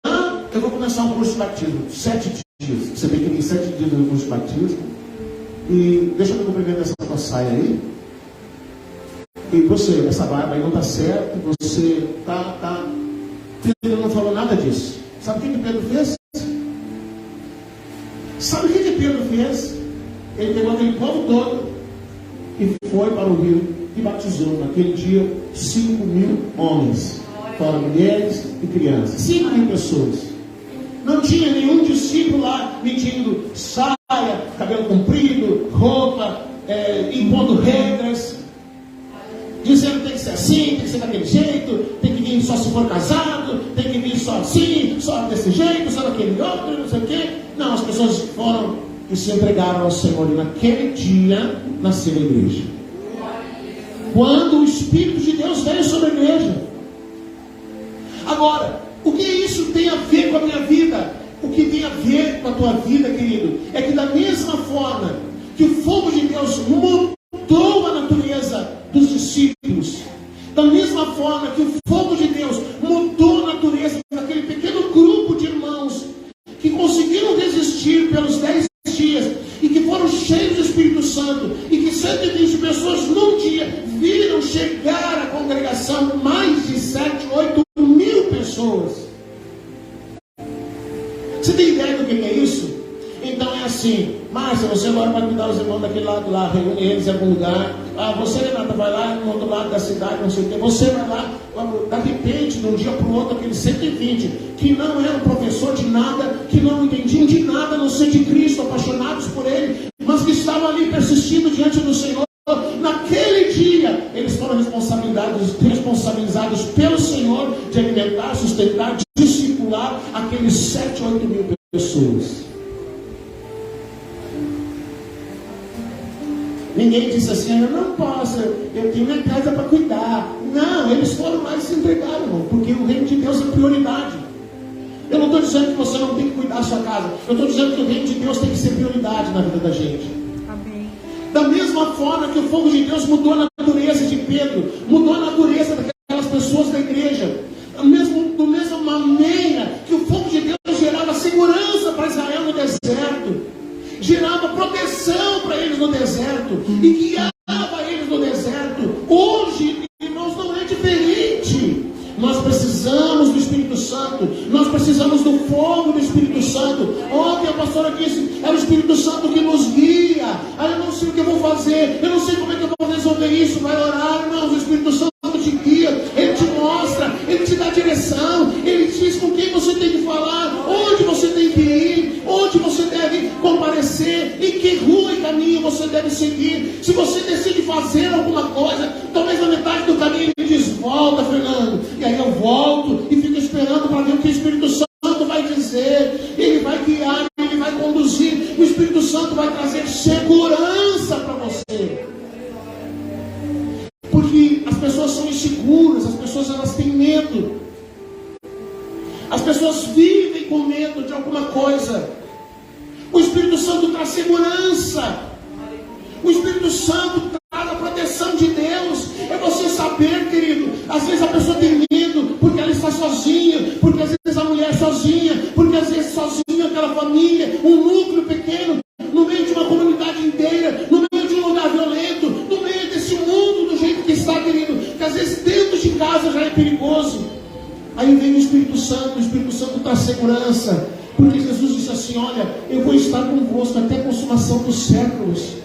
eu vou começar um curso de batismo, 7 dias. Você tem que vir 7 dias no curso de batismo. E deixa eu me cumprimentar essa tua saia aí. E você, essa barba aí não está certa, você tá. Pedro não falou nada disso. Sabe o que Pedro fez? Sabe o que Pedro fez? Ele pegou aquele povo todo e foi para o rio e batizou naquele dia 5.000 homens, fora mulheres e crianças. 5.000 pessoas. Não tinha nenhum discípulo lá medindo saia, cabelo comprido, roupa, impondo regras, dizendo que tem que ser assim, tem que ser daquele jeito, tem que vir só se for casado, tem que vir só assim, só desse jeito, só daquele outro, não sei o quê. Não, as pessoas foram e se entregaram ao Senhor, e naquele dia nasceu a igreja. Quando o Espírito de Deus veio sobre a igreja. Agora, o que isso tem a ver com a minha vida? O que tem a ver com a tua vida, querido, é que da mesma forma que o fogo de Deus mudou a natureza dos discípulos, da mesma forma que o fogo de Deus mudou a natureza daquele pequeno grupo de irmãos que conseguiram resistir pelos 10 dias e que foram cheios do Espírito Santo, e que 120 pessoas num dia viram chegar à congregação mais de 7, 8 mil pessoas. Você tem ideia do que é isso? Então é assim: Márcia, você agora vai cuidar os irmãos daquele lado lá, reúne eles em algum lugar. Você, Renata, vai lá no outro lado da cidade, não sei o que. Você vai lá, de repente, de um dia para o outro, aqueles 120 que não eram professor de nada, que não entendiam de nada, a não ser de Cristo, apaixonados por Ele, mas que estavam ali persistindo diante do Senhor. Naquele dia, eles foram responsabilizados pelo Senhor de alimentar, sustentar, discipular aqueles 7, 8 mil pessoas. Ninguém disse assim: eu não posso, eu tenho minha casa para cuidar. Não, eles foram lá e se entregaram, irmão, porque o reino de Deus é prioridade. Eu não estou dizendo que você não tem que cuidar da sua casa. Eu estou dizendo que o reino de Deus tem que ser prioridade na vida da gente. Amém. Da mesma forma que o fogo de Deus mudou a natureza de Pedro, mudou a natureza daquelas pessoas da igreja, da mesma maneira que o fogo de Deus gerava segurança para Israel no deserto, gerava proteção para eles no deserto e guiava eles no deserto. Hoje, irmãos, não é diferente. Nós precisamos do Espírito Santo, nós precisamos do fogo do Espírito Santo. Ontem a pastora disse: é o Espírito Santo que nos guia. Eu não sei o que eu vou fazer, eu não sei como é que eu vou resolver isso. Vai orar, irmãos, o Espírito Santo te guia, ele te mostra, ele te dá direção, ele diz com quem você tem que falar, onde você tem que ir, onde você deve comparecer, em que rua e caminho você deve seguir. Se você decide fazer alguma coisa, talvez na metade do caminho ele diz: volta, Fernando. E aí eu volto e fico esperando para ver o que o Espírito Santo vai dizer. Ele vai guiar, ele vai conduzir. O Espírito Espírito Santo vai trazer segurança para você. Porque as pessoas são inseguras, as pessoas elas têm medo. As pessoas vivem com medo de alguma coisa. O Espírito Santo traz segurança. O Espírito Santo traz a proteção de Deus. É você saber, querido. Às vezes a pessoa tem medo porque ela está sozinha, porque às vezes a mulher é sozinha, porque às vezes sozinha aquela família, um núcleo pequeno, no meio de uma comunidade inteira, no meio de um lugar violento, no meio desse mundo do jeito que está, querido, que às vezes dentro de casa já é perigoso. Aí vem o Espírito Santo traz segurança, porque Jesus disse assim: olha, eu vou estar convosco até a consumação dos séculos.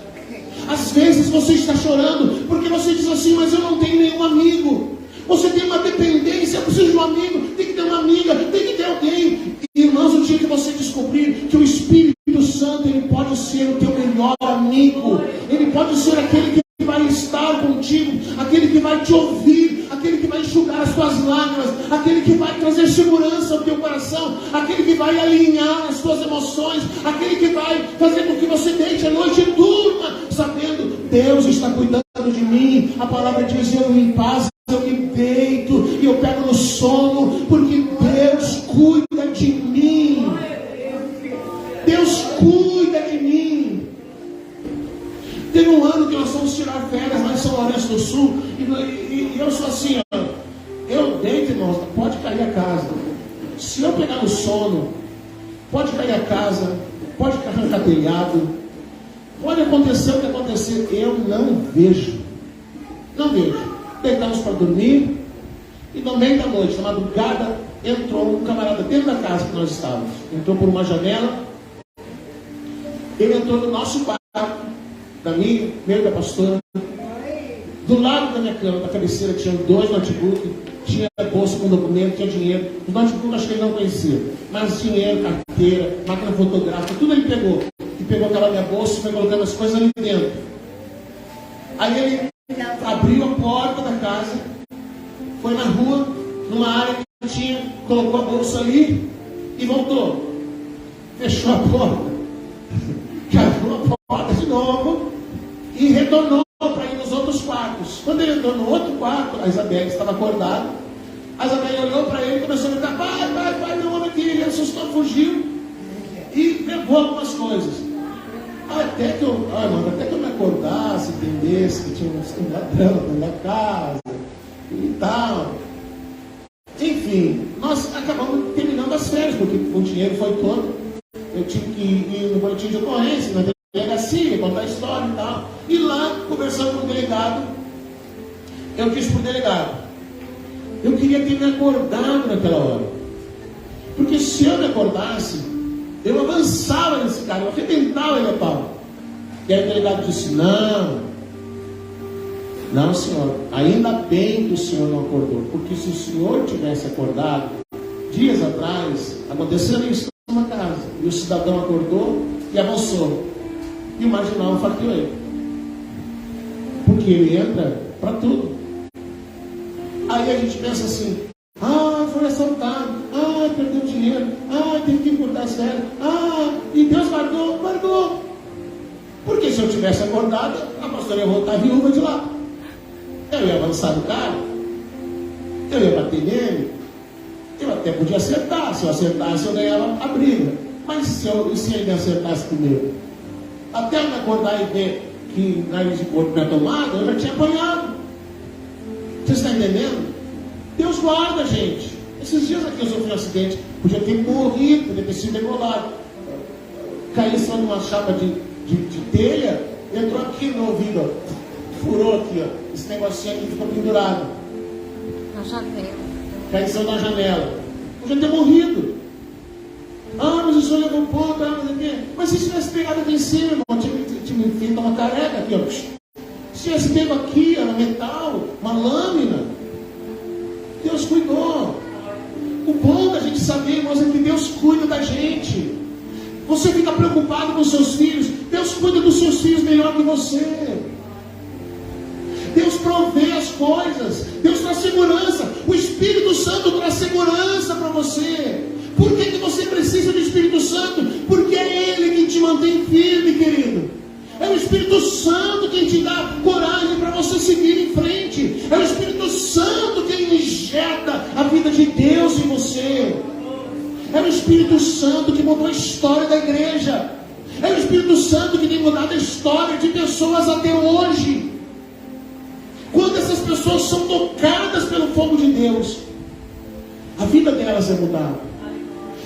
Às vezes você está chorando porque você diz assim: mas eu não tenho nenhum amigo. Você tem uma dependência, eu preciso de um amigo, tem que ter uma amiga, tem que ter alguém. Irmãos, o dia que você descobrir que o Espírito Santo, ele pode ser o teu melhor amigo, ele pode ser aquele que vai estar contigo, aquele que vai te ouvir, aquele que vai enxugar as tuas lágrimas, aquele que vai trazer segurança ao teu coração, aquele que vai alinhar as tuas emoções, aquele que vai fazer com que você deite a noite e durma, sabendo: Deus está cuidando de mim. A palavra diz: eu em paz eu me deito e eu pego no sono, porque Deus cuida de mim. Deus cuida de mim. Teve um ano que nós fomos tirar férias lá em São Lourenço do Sul, e eu sou assim, ó, eu deito, irmãos, pode cair a casa. Se eu pegar no sono, pode cair a casa, pode arrancar telhado, pode acontecer o que acontecer, eu não vejo. Deitamos para dormir, e no meio da noite, na madrugada, entrou um camarada dentro da casa que nós estávamos. Entrou por uma janela, ele entrou no nosso quarto, da minha, meu e da pastora. Do lado da minha cama, da cabeceira, tinha 2 notebooks, tinha bolsa com documento, tinha dinheiro. Os notebooks acho que ele não conhecia, mas dinheiro, carteira, máquina fotográfica, tudo ele pegou. E pegou aquela minha bolsa e foi colocando as coisas ali dentro. Aí ele abriu a porta da casa, foi na rua, numa área que tinha, colocou a bolsa ali e voltou. Fechou a porta, abriu a porta de novo e retornou para ir nos outros quartos. Quando ele entrou no outro quarto, a Isabelle estava acordada. A Isabelle olhou para ele e começou a gritar: pai, meu homem aqui. Ele assustou, fugiu e levou algumas coisas. Até que eu me acordasse, entendesse que tinha um ladrão dentro da casa e tal. Enfim, nós acabamos terminando as férias, porque o dinheiro foi todo. Eu tive que ir no boletim de ocorrência, na delegacia, contar a história e tal. E lá, conversando com o delegado, eu disse para o delegado: eu queria ter me acordado naquela hora. Porque se eu me acordasse, eu avançava nesse cara, eu arrebentava ele a pau. E aí o delegado disse: não senhor, ainda bem que o senhor não acordou, porque se o senhor tivesse acordado, dias atrás, aconteceu isso numa casa, e o cidadão acordou e avançou, e o marginal fartou ele, porque ele entra para tudo. Aí a gente pensa assim: foi assaltado, perdeu dinheiro, teve que encurtar as férias, e Deus guardou. Porque se eu tivesse acordado, a pastora ia voltar viúva de lá. Eu ia avançar no cara, eu ia bater nele, eu até podia acertar. Se eu acertasse, eu ganhava a briga. Mas se ele me acertasse primeiro, até eu me acordar e ver que nariz de porco na tomada, eu já tinha apanhado. Você está entendendo? Deus guarda, gente. Esses dias aqui eu sofri um acidente, podia ter morrido, podia ter sido degolado. Caí só numa chapa de telha, entrou aqui no ouvido, ó, furou aqui, ó, esse negocinho aqui ficou pendurado. Na janela. Caí só na janela. Podia ter morrido. Mas o senhor levou ponta, mas se tivesse pegado aqui em cima, irmão, tinha feito uma careca aqui, ó. Se tivesse pego aqui, ó, no metal, uma lâmina, Deus cuidou. O bom da gente saber, irmãos, é que Deus cuida da gente. Você fica preocupado com seus filhos, Deus cuida dos seus filhos melhor que você. Deus provê as coisas, Deus traz segurança. O Espírito Santo traz segurança para você. Por que você precisa do Espírito Santo? Porque é Ele que te mantém firme. Espírito Santo quem te dá coragem para você seguir em frente. É o Espírito Santo quem injeta a vida de Deus em você. É o Espírito Santo que mudou a história da igreja. É o Espírito Santo que tem mudado a história de pessoas até hoje. Quando essas pessoas são tocadas pelo fogo de Deus, a vida delas é mudada.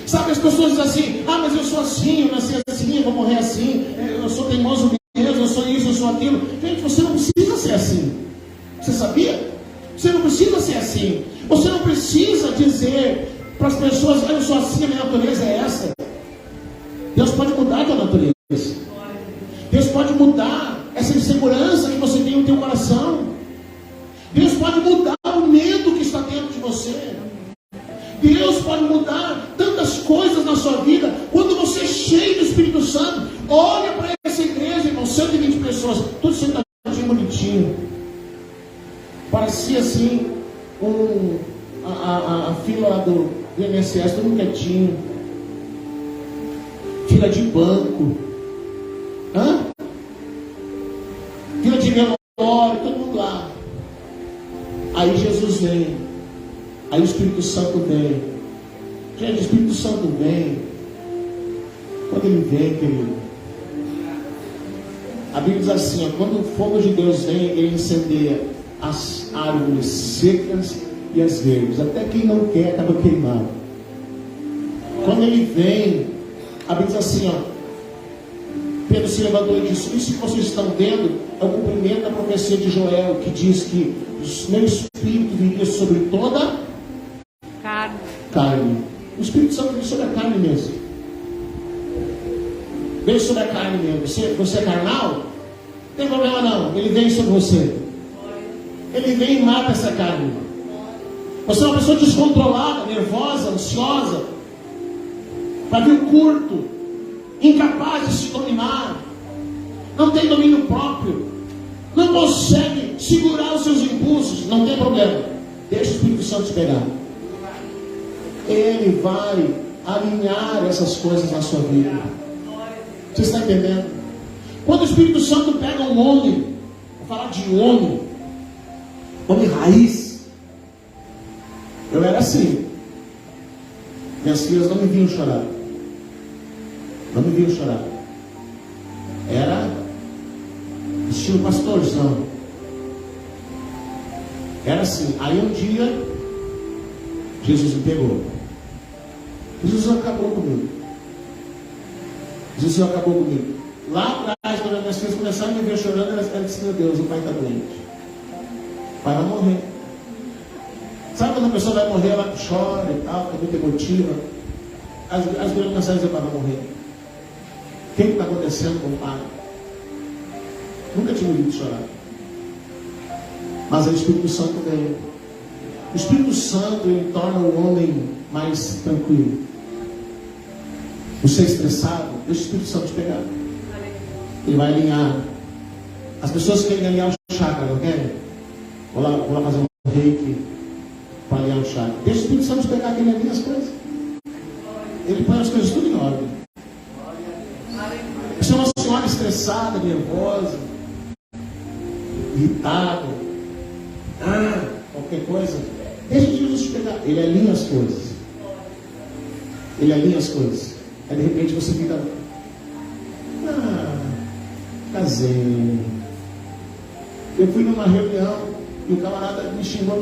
Sabe, as pessoas dizem assim: ah, mas eu sou assim, eu nasci assim, eu vou morrer assim, eu sou teimoso mesmo, eu sou isso, eu sou aquilo. Gente, você não precisa ser assim. Você sabia? Você não precisa ser assim. Você não precisa dizer para as pessoas: eu sou assim, a minha natureza é essa. Deus pode mudar a tua natureza. Deus pode mudar essa insegurança que você tem no teu coração. Deus pode mudar o medo que está dentro de você. Deus pode mudar tantas coisas na sua vida. Quando você é cheio do Espírito Santo, olha para essa igreja, irmão, 120 pessoas, tudo sentadinho, bonitinho. Parecia assim a fila lá do INSS, todo mundo quietinho. Fila de banco. Fila de velório, todo mundo lá. Aí Jesus vem. Aí o Espírito Santo vem. Gente, o Espírito Santo vem. Quando ele vem, querido, a Bíblia diz assim, ó, quando o fogo de Deus vem, ele incendeia as árvores secas e as verdes. Até quem não quer acaba queimado. Quando ele vem, a Bíblia diz assim, ó, Pedro se levantou e disse: isso que vocês estão vendo é o cumprimento da profecia de Joel, que diz que o meu Espírito viria sobre toda carne. O Espírito Santo vem sobre a carne mesmo. Vem sobre a carne mesmo. Você é carnal? Não tem problema não. Ele vem sobre você. Ele vem e mata essa carne. Você é uma pessoa descontrolada, nervosa, ansiosa, pavio curto, incapaz de se dominar, não tem domínio próprio, não consegue segurar os seus impulsos. Não tem problema. Deixa o Espírito Santo te pegar. Ele vai alinhar essas coisas na sua vida. Você está entendendo? Quando o Espírito Santo pega um homem, vou falar de homem raiz. Eu era assim. Minhas filhas não me viam chorar. Não me viam chorar. Era estilo pastorzão. Era assim. Aí um dia Jesus me pegou. Jesus acabou comigo. Jesus acabou comigo. Lá atrás, quando as minhas filhas começaram a me ver chorando, elas disseram: meu Deus, o pai está doente. O pai vai morrer. Sabe quando a pessoa vai morrer, ela chora e tal, fica muito emotiva. As grandes começaram a dizer: o pai vai morrer. O que está acontecendo com o pai? Nunca tinha ouvido chorar. Mas o Espírito Santo veio. O Espírito Santo, ele torna o homem mais tranquilo. Você é estressado, deixa o Espírito Santo te pegar. Ele vai alinhar. As pessoas querem alinhar o chakra, não querem? Vou lá fazer um reiki para alinhar o chakra. Deixa o Espírito Santo te pegar, que ele alinha as coisas. Ele põe as coisas tudo em ordem. Você é uma senhora estressada, nervosa, irritada, qualquer coisa. Deixa Jesus te pegar. Ele alinha as coisas. Ele alinha as coisas. Aí de repente você fica: casei. Eu fui numa reunião e o camarada me xingou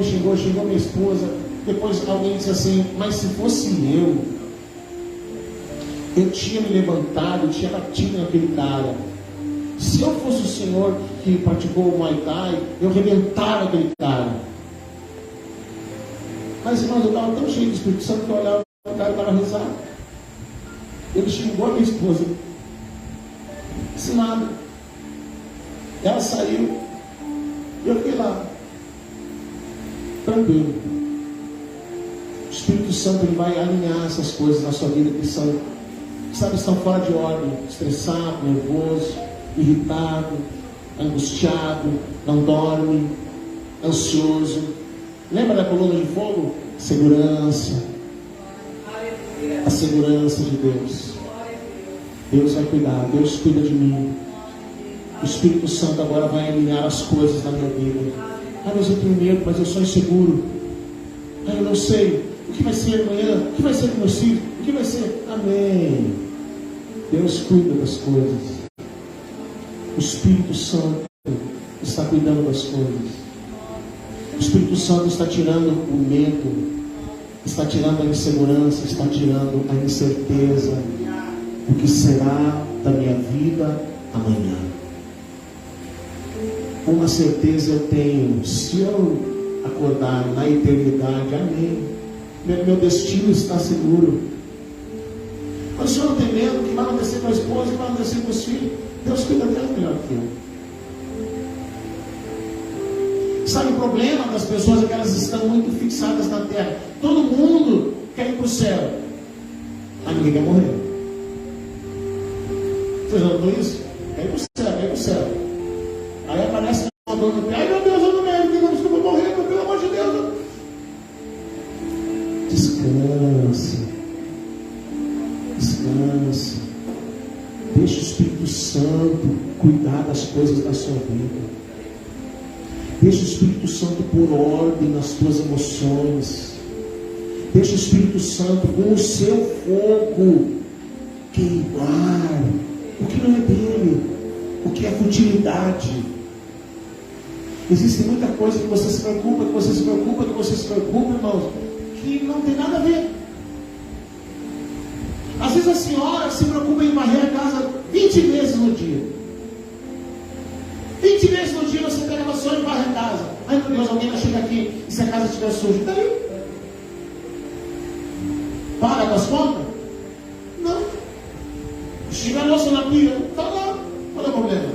minha esposa. Depois alguém disse assim: mas se fosse eu tinha me levantado, eu tinha batido naquele cara. Se eu fosse o senhor que praticou o Muay Thai, eu arrebentava aquele cara. Mas irmãos, eu estava tão cheio do Espírito Santo que eu olhava o cara estava rezando. Ele xingou a minha esposa. Disse nada. Ela saiu. E eu fiquei lá, tranquilo. O Espírito Santo, ele vai alinhar essas coisas na sua vida que são, estão fora de ordem. Estressado, nervoso, irritado, angustiado, não dorme, ansioso. Lembra da coluna de fogo? Segurança. A segurança de Deus. Deus vai cuidar. Deus cuida de mim. O Espírito Santo agora vai alinhar as coisas na minha vida. Ah, mas eu tenho medo, mas eu sou inseguro. Ah, eu não sei o que vai ser amanhã, o que vai ser com meus filhos, o que vai ser. Amém. Deus cuida das coisas. O Espírito Santo está cuidando das coisas. O Espírito Santo está tirando o medo, está tirando a insegurança, está tirando a incerteza do que será da minha vida amanhã. Uma certeza eu tenho: se eu acordar na eternidade, amém, meu destino está seguro. Mas o senhor não tem medo que vai acontecer com a esposa, que vai acontecer com os filhos? Deus cuida dela melhor que eu. Sabe o problema das pessoas? É que elas estão muito fixadas na terra. Todo mundo quer ir para o céu, mas ninguém quer morrer. Vocês já notou isso? Quer ir para o céu, quer ir para o céu. Aí aparece uma dor no pé. Ai meu Deus, eu não quero, digamos que eu vou morrer, pelo amor de Deus. Descanse. Descanse. Deixa o Espírito Santo cuidar das coisas da sua vida. Deixa o Espírito Santo pôr ordem nas tuas emoções. Deixa o Espírito Santo com o seu fogo queimar o que não é dele, o que é futilidade. Existe muita coisa que você se preocupa, irmãos, que não tem nada a ver. Às vezes a senhora se preocupa em varrer a casa 20 vezes no dia. 20 vezes no dia você pega a vassoura e varre a casa. Ai meu Deus, alguém vai chegar aqui e se a casa estiver suja, daí? Paga das contas? Não. Se tiver louça na pia, está lá, qual é o problema?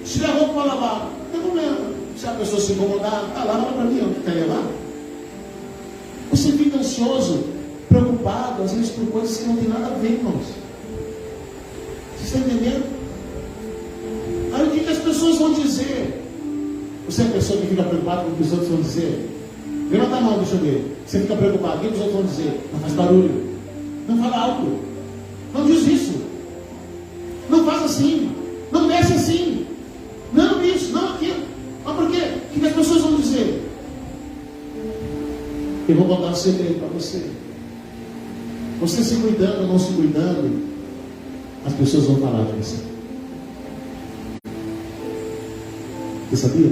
Se tiver roupa para lavar, não tem problema. Se a pessoa se incomodar, está lá, fala para mim, ó, quer levar? Você fica ansioso, preocupado, às vezes por coisas que não tem nada a ver, irmãos. Você está entendendo? Aí o que as pessoas vão dizer? Você é a pessoa que fica preocupada com o que os outros vão dizer? Levanta a mão, deixa eu ver. Você fica preocupado, o que os outros vão dizer? Não faz barulho, não fala alto, não diz isso, não faz assim, não mexe assim, não isso, não aquilo. Mas por quê? O que as pessoas vão dizer? Eu vou botar um segredo para você. Você se cuidando ou não se cuidando, as pessoas vão falar de você. Você sabia?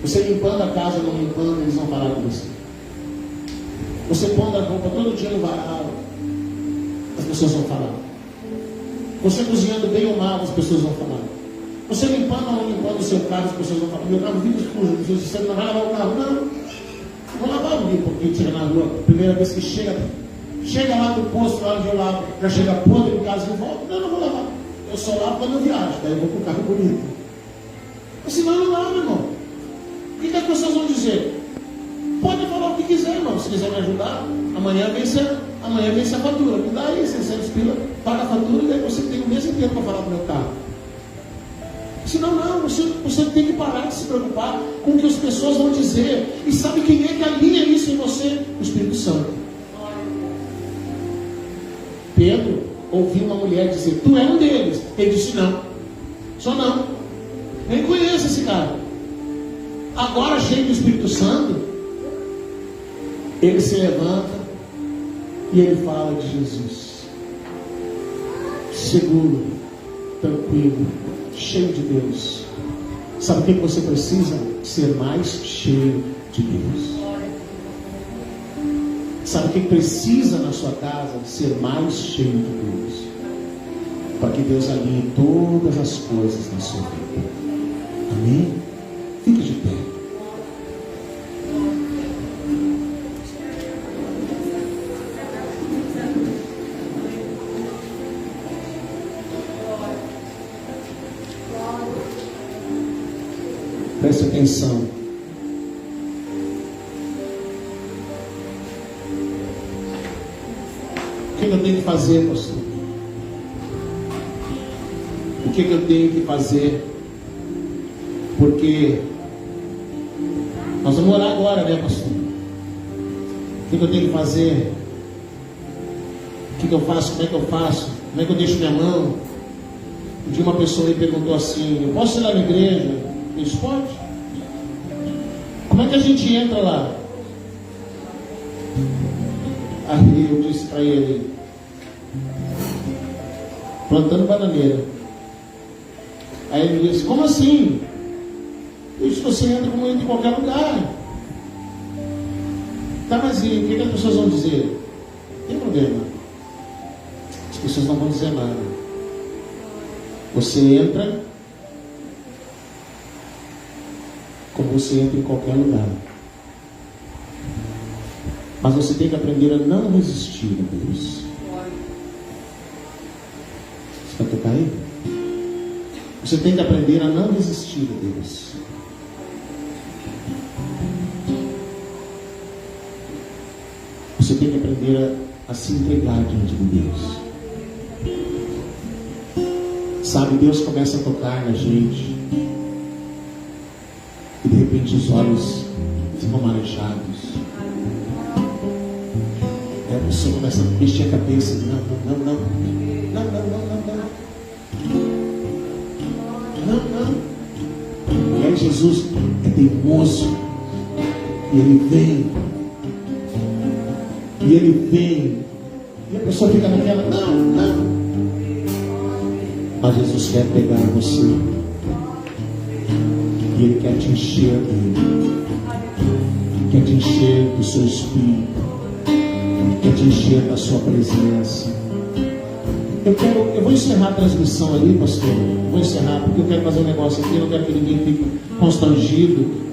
Você limpando a casa ou não limpando, eles vão falar de você. Você pondo a roupa todo dia no varal, as pessoas vão falar. Você cozinhando bem ou mal, as pessoas vão falar. Você limpando ou não limpando o seu carro, as pessoas vão falar. Meu carro vive sujo, você não vai lavar o carro? Não. Vou lavar um pouquinho, chega na rua, primeira vez que chega lá do posto, lá onde eu lavo, já chega podre em casa e volta. Não vou lavar. Eu só lavo quando eu viajo, daí eu vou com o carro bonito. Mas senão eu não lavo, irmão. O que as pessoas vão dizer? Pode falar o que quiser, irmão. Se quiser me ajudar, amanhã vence a fatura. Me dá aí 600 pila, paga a fatura e daí você tem o mês inteiro para falar do meu carro. Senão não, você tem que parar de se preocupar com o que as pessoas vão dizer. E sabe quem é que alinha isso em você? O Espírito Santo. Pedro ouviu uma mulher dizer: tu é um deles. Ele disse: não, só não, nem conheço esse cara. Agora, cheio do Espírito Santo, ele se levanta e ele fala de Jesus, seguro, tranquilo, cheio de Deus. Sabe o que você precisa? Ser mais cheio de Deus. Sabe o que precisa na sua casa? Ser mais cheio de Deus, para que Deus alinhe todas as coisas na sua vida. Amém? Fique de pé. Preste atenção. O que eu tenho que fazer, pastor? O que eu tenho que fazer? Porque nós vamos orar agora, né, pastor? O que eu tenho que fazer? O que eu faço? Como é que eu faço? Como é que eu deixo minha mão? Um dia uma pessoa me perguntou assim: eu posso ir lá na igreja? Eu disse: pode. Como é que a gente entra lá? Aí eu disse para ele: plantando bananeira. Aí ele disse: como assim? Eu disse: você entra como entra em qualquer lugar. Tá, mas e o que as pessoas vão dizer? Não tem problema. As pessoas não vão dizer nada. Você entra como você entra em qualquer lugar. Mas você tem que aprender a não resistir a Deus. Você vai tocar aí? Você tem que aprender a não resistir a Deus. Você tem que aprender a se entregar diante de Deus. Sabe, Deus começa a tocar na gente e de repente os olhos ficam marejados. A pessoa começa a mexer a cabeça. Não. E aí Jesus é teimoso. E ele vem. E a pessoa fica naquela: não. Mas Jesus quer pegar você. E Ele quer te encher dele. Quer te encher do seu espírito. Quer te encher da sua presença. Eu vou encerrar a transmissão ali, pastor. Vou encerrar porque eu quero fazer um negócio aqui. Eu não quero que ninguém fique constrangido.